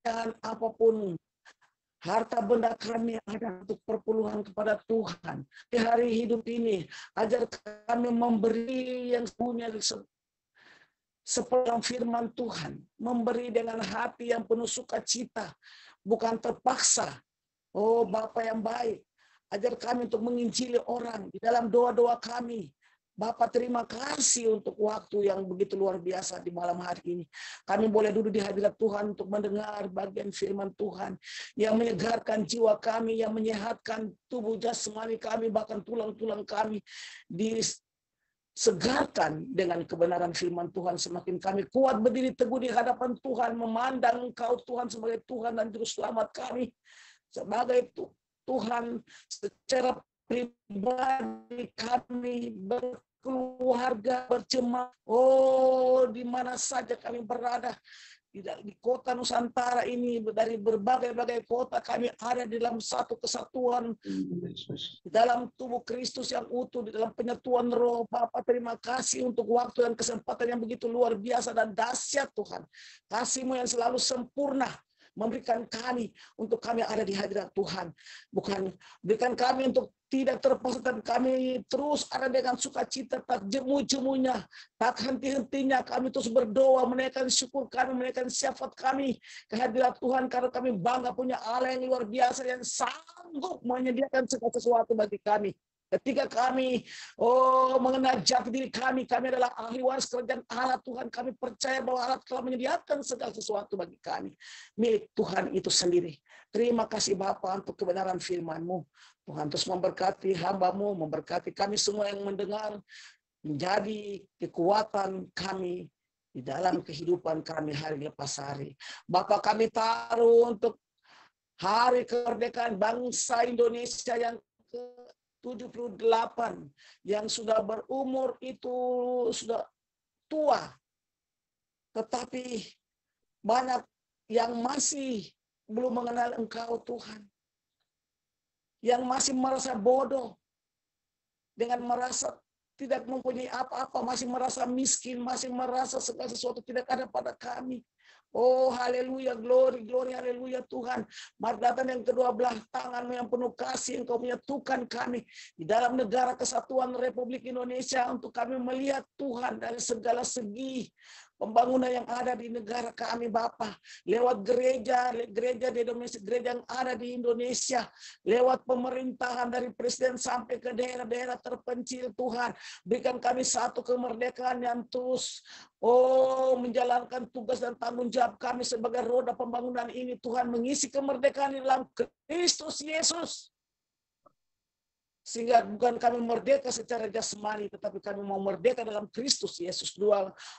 dan apapun harta benda kami ada untuk perpuluhan kepada Tuhan. Di hari hidup ini, ajar kami memberi yang punya sepenuh firman Tuhan. Memberi dengan hati yang penuh sukacita, bukan terpaksa. Oh Bapa yang baik, ajar kami untuk menginjili orang di dalam doa-doa kami. Bapak terima kasih untuk waktu yang begitu luar biasa di malam hari ini. Kami boleh duduk di hadirat Tuhan untuk mendengar bagian firman Tuhan yang menyegarkan jiwa kami, yang menyehatkan tubuh jasmani kami, bahkan tulang-tulang kami disegarkan dengan kebenaran firman Tuhan. Semakin kami kuat berdiri teguh di hadapan Tuhan, memandang Engkau Tuhan sebagai Tuhan dan Juru Selamat kami, sebagai Tuhan secara pribadi kami berkeluarga, berjemaah, di mana saja kami berada di kota Nusantara ini, dari berbagai-bagai kota kami ada di dalam satu kesatuan di dalam tubuh Kristus yang utuh, di dalam penyatuan roh. Bapa terima kasih untuk waktu dan kesempatan yang begitu luar biasa dan dahsyat Tuhan. Kasih-Mu yang selalu sempurna memberikan kami untuk kami ada di hadirat Tuhan. Bukan berikan kami untuk tidak terpaksa, dan kami terus ada dengan sukacita, tak jemu-jemunya, tak henti-hentinya kami terus berdoa, menaikkan syukur kami, menaikkan syafaat kami ke hadirat Tuhan, karena kami bangga punya Allah yang luar biasa yang sanggup menyediakan segala sesuatu bagi kami. Ketika kami mengenal jati diri kami adalah ahli waris kerajaan Allah Tuhan. Kami percaya bahwa Allah telah menyediakan segala sesuatu bagi kami. Milik Tuhan itu sendiri. Terima kasih Bapa untuk kebenaran firman-Mu. Tuhan terus memberkati hamba-Mu, memberkati kami semua yang mendengar, menjadi kekuatan kami di dalam kehidupan kami hari lepas hari. Bapa, kami taruh untuk hari kemerdekaan bangsa Indonesia yang ke-78 yang sudah berumur itu sudah tua, tetapi banyak yang masih belum mengenal Engkau Tuhan, yang masih merasa bodoh dengan merasa tidak mempunyai apa-apa, masih merasa miskin, masih merasa segala sesuatu tidak ada pada kami. Oh haleluya, glory, glory, haleluya Tuhan. Mari datang yang kedua belah tangan-Mu yang penuh kasih, Engkau menyatukan kami di dalam negara kesatuan Republik Indonesia untuk kami melihat Tuhan dari segala segi pembangunan yang ada di negara kami Bapa, lewat gereja di Indonesia, gereja yang ada di Indonesia, lewat pemerintahan dari presiden sampai ke daerah-daerah terpencil Tuhan, berikan kami satu kemerdekaan yang terus menjalankan tugas dan tanggung jawab kami sebagai roda pembangunan ini Tuhan, mengisi kemerdekaan di dalam Kristus Yesus. Sehingga bukan kami merdeka secara jasmani, tetapi kami mau merdeka dalam Kristus Yesus. 2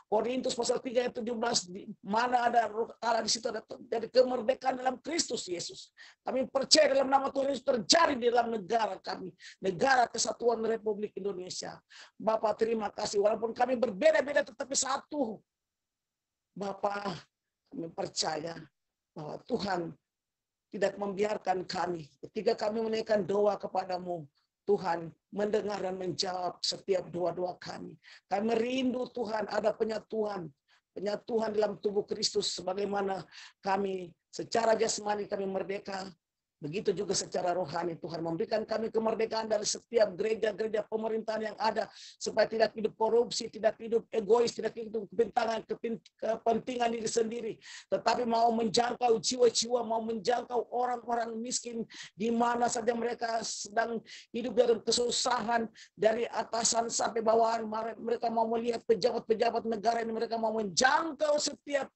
Korintus pasal 3 ayat 17, mana ada roh Allah di situ ada dari kemerdekaan dalam Kristus Yesus. Kami percaya dalam nama Tuhan Yesus terjadi di dalam negara kami, negara kesatuan Republik Indonesia. Bapak terima kasih, walaupun kami berbeda-beda tetapi satu. Bapak, kami percaya bahwa Tuhan tidak membiarkan kami ketika kami menaikkan doa kepadamu. Tuhan mendengar dan menjawab setiap doa-doa kami. Kami rindu Tuhan ada penyatuan dalam tubuh Kristus, sebagaimana kami secara jasmani kami merdeka, begitu juga secara rohani Tuhan memberikan kami kemerdekaan dari setiap gereja-gereja pemerintahan yang ada, supaya tidak hidup korupsi, tidak hidup egois, tidak hidup kepentingan diri sendiri, tetapi mau menjangkau jiwa-jiwa, mau menjangkau orang-orang miskin di mana saja mereka sedang hidup dalam kesusahan, dari atasan sampai bawahan. Mereka mau melihat pejabat-pejabat negara ini, mereka mau menjangkau setiap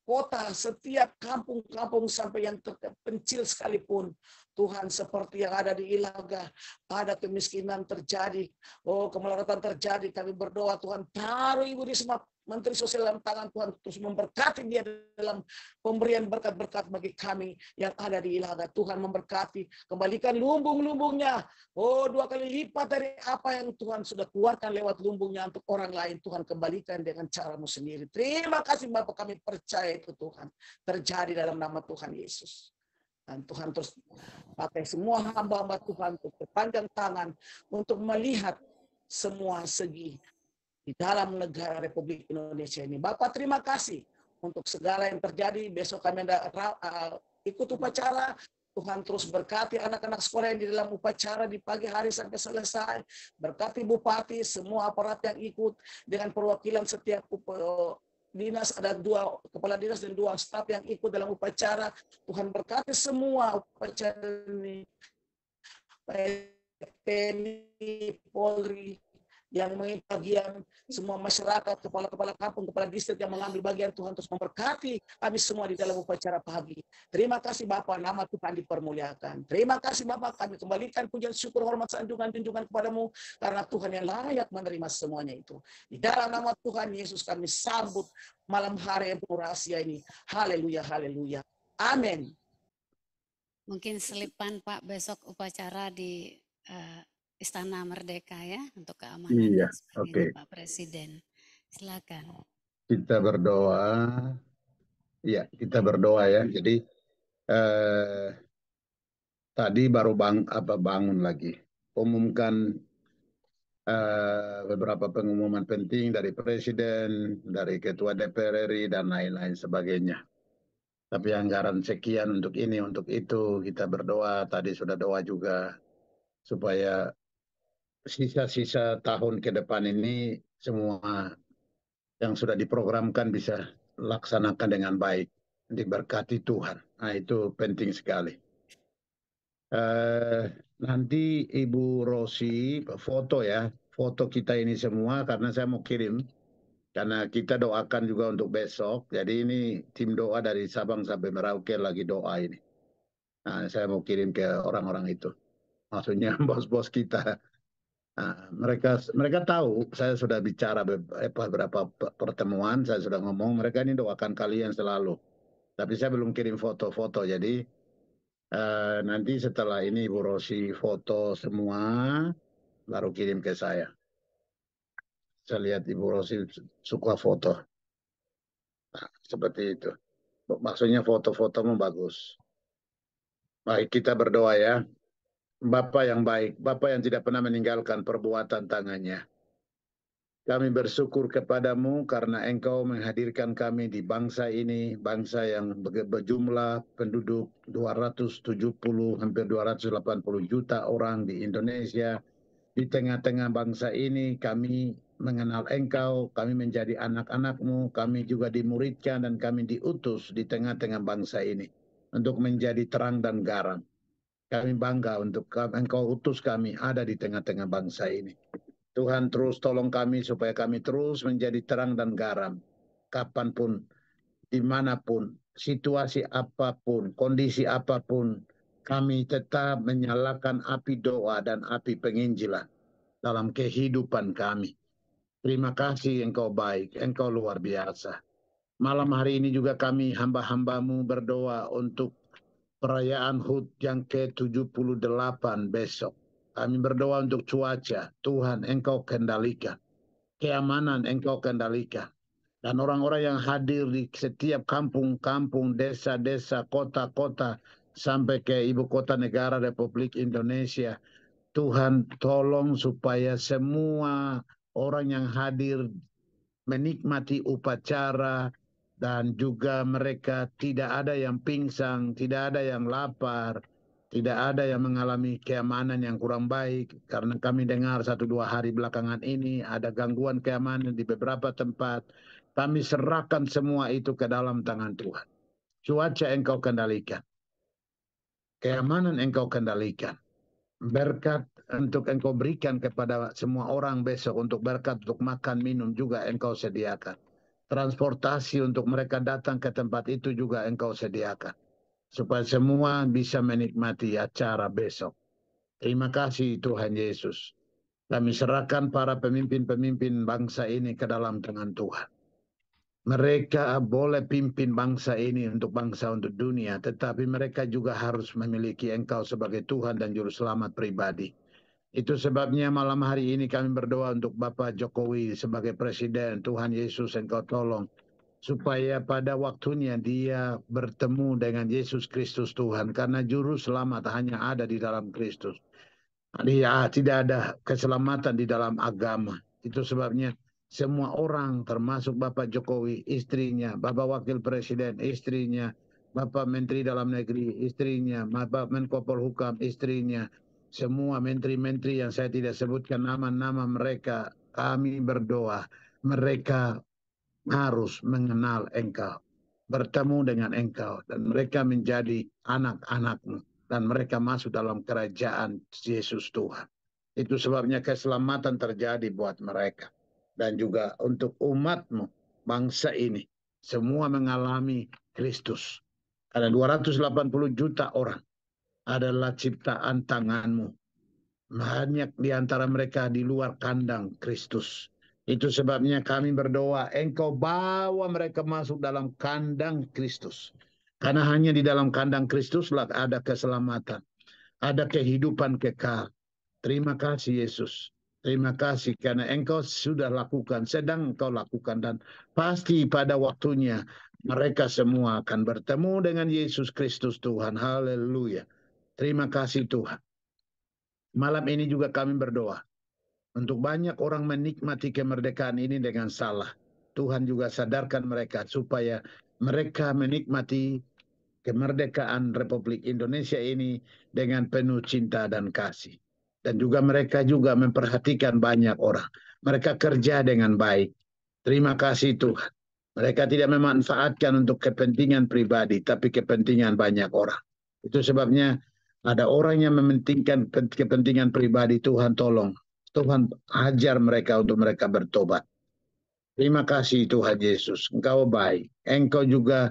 kota, setiap kampung-kampung sampai yang terpencil sekalipun. Tuhan, seperti yang ada di Ilaga, ada kemiskinan terjadi, kemelaratan terjadi. Kami berdoa Tuhan, taruh Ibu Risma Menteri Sosial dalam tangan Tuhan, terus memberkati dia dalam pemberian berkat-berkat bagi kami yang ada di Ilaga. Tuhan memberkati, kembalikan lumbung-lumbungnya, 2 kali lipat dari apa yang Tuhan sudah keluarkan lewat lumbungnya untuk orang lain. Tuhan kembalikan dengan cara-Mu sendiri. Terima kasih Bapak, kami percaya itu Tuhan terjadi dalam nama Tuhan Yesus. Dan Tuhan terus pakai semua hamba-hamba Tuhan untuk berpanjang tangan untuk melihat semua segi di dalam negara Republik Indonesia ini. Bapak terima kasih untuk segala yang terjadi. Besok kami ikut upacara. Tuhan terus berkati anak-anak sekolah yang di dalam upacara di pagi hari sampai selesai. Berkati Bupati, semua aparat yang ikut dengan perwakilan setiap dinas, ada 2 kepala dinas dan 2 staf yang ikut dalam upacara. Tuhan berkati semua upacara ini, TNI, Polri yang mengambil bagian, semua masyarakat, kepala-kepala kampung, kepala distrik yang mengambil bagian. Tuhan terus memberkati kami semua di dalam upacara pagi. Terima kasih Bapak, nama Tuhan dipermuliakan. Terima kasih Bapak, kami kembalikan pujian, syukur, hormat, sanjungan, junjungan kepadamu, karena Tuhan yang layak menerima semuanya itu. Di dalam nama Tuhan Yesus kami sambut malam hari yang penuh rahasia ini. Haleluya, haleluya. Amin. Mungkin selipan Pak besok upacara di Istana Merdeka ya, untuk keamanan Iya, dan sebagainya, oke. Pak Presiden. Silakan. Kita berdoa. Ya, kita berdoa ya. Jadi tadi baru bangun lagi. Umumkan beberapa pengumuman penting dari Presiden, dari Ketua DPR RI, dan lain-lain sebagainya. Tapi anggaran sekian untuk ini, untuk itu, kita berdoa. Tadi sudah doa juga supaya sisa-sisa tahun ke depan ini semua yang sudah diprogramkan bisa laksanakan dengan baik, diberkati Tuhan. Nah, itu penting sekali. Nanti Ibu Rosi foto ya, foto kita ini semua, karena saya mau kirim, karena kita doakan juga untuk besok. Jadi ini tim doa dari Sabang sampai Merauke lagi doa ini. Nah, saya mau kirim ke orang-orang itu, maksudnya bos-bos kita. Nah, mereka tahu saya sudah bicara beberapa pertemuan, saya sudah ngomong mereka ini doakan kalian selalu. Tapi saya belum kirim foto-foto, jadi nanti setelah ini Ibu Rosi foto semua, baru kirim ke saya. Saya lihat Ibu Rosi suka foto. Nah, seperti itu. Maksudnya foto-fotomu bagus. Baik, kita berdoa ya. Bapa yang baik, Bapa yang tidak pernah meninggalkan perbuatan tangannya. Kami bersyukur kepadamu karena Engkau menghadirkan kami di bangsa ini, bangsa yang berjumlah penduduk 270, hampir 280 juta orang di Indonesia. Di tengah-tengah bangsa ini kami mengenal Engkau, kami menjadi anak-anak-Mu, kami juga dimuridkan dan kami diutus di tengah-tengah bangsa ini untuk menjadi terang dan garam. Kami bangga untuk Engkau utus kami ada di tengah-tengah bangsa ini. Tuhan terus tolong kami supaya kami terus menjadi terang dan garam. Kapanpun, dimanapun, situasi apapun, kondisi apapun, kami tetap menyalakan api doa dan api penginjilan dalam kehidupan kami. Terima kasih Engkau baik, Engkau luar biasa. Malam hari ini juga kami hamba-hambamu berdoa untuk perayaan HUT yang ke-78 besok. Kami berdoa untuk cuaca, Tuhan Engkau kendalikan. Keamanan Engkau kendalikan. Dan orang-orang yang hadir di setiap kampung-kampung, desa-desa, kota-kota, sampai ke ibu kota negara Republik Indonesia. Tuhan tolong supaya semua orang yang hadir menikmati upacara, dan juga mereka tidak ada yang pingsan, tidak ada yang lapar, tidak ada yang mengalami keamanan yang kurang baik. Karena kami dengar 1-2 hari belakangan ini ada gangguan keamanan di beberapa tempat. Kami serahkan semua itu ke dalam tangan Tuhan. Cuaca Engkau kendalikan. Keamanan Engkau kendalikan. Berkat untuk Engkau berikan kepada semua orang besok, untuk berkat untuk makan minum juga Engkau sediakan. Transportasi untuk mereka datang ke tempat itu juga Engkau sediakan. Supaya semua bisa menikmati acara besok. Terima kasih Tuhan Yesus. Kami serahkan para pemimpin-pemimpin bangsa ini ke dalam tangan Tuhan. Mereka boleh pimpin bangsa ini untuk dunia, tetapi mereka juga harus memiliki Engkau sebagai Tuhan dan Juru Selamat pribadi. Itu sebabnya malam hari ini kami berdoa untuk Bapak Jokowi sebagai Presiden. Tuhan Yesus Engkau tolong supaya pada waktunya dia bertemu dengan Yesus Kristus Tuhan. Karena Juru Selamat hanya ada di dalam Kristus. Tidak ada keselamatan di dalam agama. Itu sebabnya semua orang termasuk Bapak Jokowi, istrinya, Bapak Wakil Presiden, istrinya, Bapak Menteri Dalam Negeri, istrinya, Bapak Menko Polhukam, istrinya, semua menteri-menteri yang saya tidak sebutkan nama-nama mereka, kami berdoa mereka harus mengenal Engkau, bertemu dengan Engkau, dan mereka menjadi anak-anak-Mu, dan mereka masuk dalam kerajaan Yesus Tuhan. Itu sebabnya keselamatan terjadi buat mereka. Dan juga untuk umat-Mu, bangsa ini, semua mengalami Kristus. Ada 280 juta orang adalah ciptaan tangan-Mu. Banyak di antara mereka di luar kandang Kristus. Itu sebabnya kami berdoa, Engkau bawa mereka masuk dalam kandang Kristus. Karena hanya di dalam kandang Kristuslah ada keselamatan, ada kehidupan kekal. Terima kasih Yesus. Terima kasih karena Engkau sudah lakukan, sedang Engkau lakukan, dan pasti pada waktunya mereka semua akan bertemu dengan Yesus Kristus Tuhan. Haleluya. Terima kasih Tuhan. Malam ini juga kami berdoa untuk banyak orang menikmati kemerdekaan ini dengan salah. Tuhan juga sadarkan mereka supaya mereka menikmati kemerdekaan Republik Indonesia ini dengan penuh cinta dan kasih. Dan juga mereka juga memperhatikan banyak orang. Mereka kerja dengan baik. Terima kasih Tuhan. Mereka tidak memanfaatkan untuk kepentingan pribadi, tapi kepentingan banyak orang. Itu sebabnya ada orang yang mementingkan kepentingan pribadi. Tuhan tolong. Tuhan ajar mereka untuk mereka bertobat. Terima kasih Tuhan Yesus. Engkau baik. Engkau juga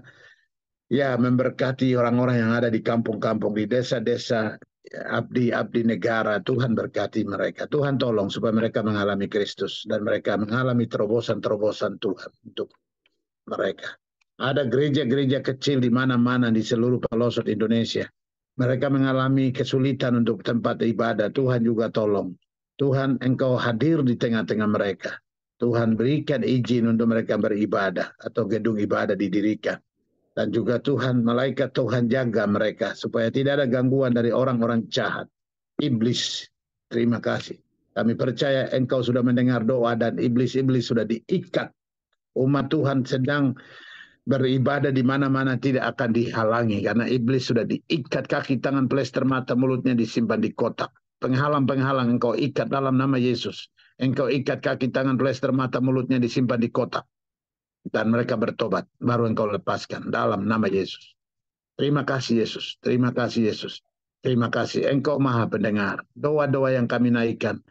memberkati orang-orang yang ada di kampung-kampung, di desa-desa, abdi-abdi negara. Tuhan berkati mereka. Tuhan tolong supaya mereka mengalami Kristus dan mereka mengalami terobosan-terobosan Tuhan untuk mereka. Ada gereja-gereja kecil di mana-mana di seluruh pelosok Indonesia. Mereka mengalami kesulitan untuk tempat ibadah. Tuhan juga tolong. Tuhan Engkau hadir di tengah-tengah mereka. Tuhan berikan izin untuk mereka beribadah atau gedung ibadah didirikan. Dan juga Tuhan, malaikat Tuhan jaga mereka supaya tidak ada gangguan dari orang-orang jahat. Iblis, terima kasih. Kami percaya Engkau sudah mendengar doa dan iblis-iblis sudah diikat. Umat Tuhan sedang beribadah di mana-mana tidak akan dihalangi karena iblis sudah diikat, kaki tangan plester mata mulutnya disimpan di kotak. Penghalang-penghalang engkau ikat dalam nama Yesus. Engkau ikat kaki tangan plester mata mulutnya disimpan di kotak. Dan mereka bertobat, baru engkau lepaskan dalam nama Yesus. Terima kasih Yesus, terima kasih Yesus. Terima kasih, Engkau Maha Pendengar. Doa-doa yang kami naikkan,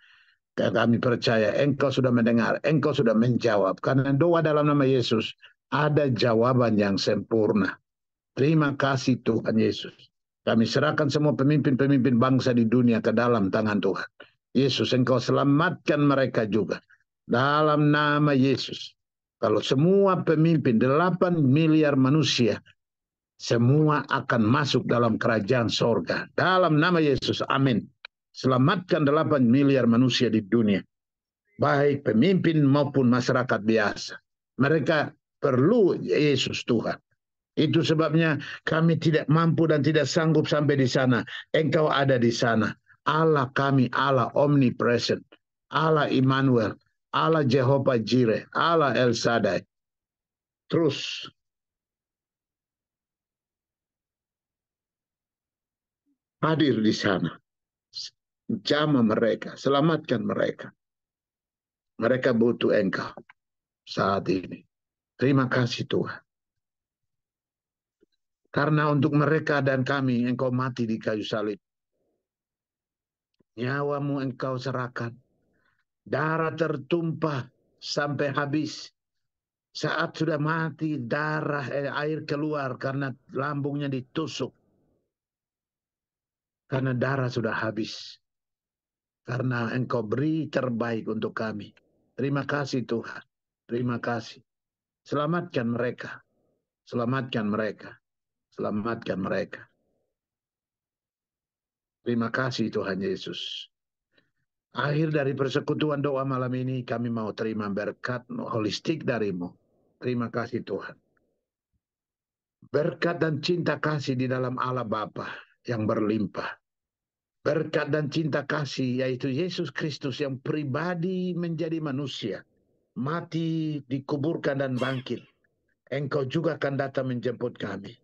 kami percaya Engkau sudah mendengar, Engkau sudah menjawab. Karena doa dalam nama Yesus ada jawaban yang sempurna. Terima kasih Tuhan Yesus. Kami serahkan semua pemimpin-pemimpin bangsa di dunia ke dalam tangan Tuhan. Yesus, Engkau selamatkan mereka juga. Dalam nama Yesus. Kalau semua pemimpin, 8 miliar manusia, semua akan masuk dalam kerajaan sorga. Dalam nama Yesus, amin. Selamatkan 8 miliar manusia di dunia. Baik pemimpin maupun masyarakat biasa. Mereka perlu Yesus Tuhan. Itu sebabnya kami tidak mampu dan tidak sanggup sampai di sana. Engkau ada di sana. Allah kami, Allah omnipresent. Allah Immanuel. Allah Jehovah Jireh. Allah El Shaddai. Terus hadir di sana. Jamah mereka, selamatkan mereka. Mereka butuh Engkau saat ini. Terima kasih Tuhan. Karena untuk mereka dan kami, Engkau mati di kayu salib. Nyawamu Engkau serahkan. Darah tertumpah sampai habis. Saat sudah mati, air keluar karena lambungnya ditusuk. Karena darah sudah habis. Karena Engkau beri terbaik untuk kami. Terima kasih Tuhan. Terima kasih. Selamatkan mereka. Selamatkan mereka. Selamatkan mereka. Terima kasih Tuhan Yesus. Akhir dari persekutuan doa malam ini, kami mau terima berkat holistik darimu. Terima kasih Tuhan. Berkat dan cinta kasih di dalam Allah Bapa yang berlimpah. Berkat dan cinta kasih yaitu Yesus Kristus yang pribadi menjadi manusia. Mati, dikuburkan dan bangkit. Engkau juga akan datang menjemput kami.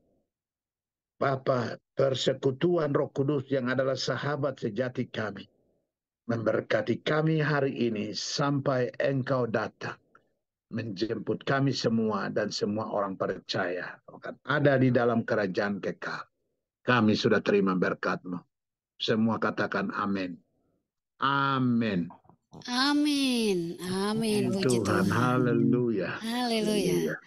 Bapa, persekutuan Roh Kudus yang adalah sahabat sejati kami. Memberkati kami hari ini sampai Engkau datang. Menjemput kami semua dan semua orang percaya akan ada di dalam kerajaan kekal. Kami sudah terima berkat-Mu. Semua katakan amin. Amin. Amin. Amin. Puji Tuhan, Tuhan. haleluya. Haleluya.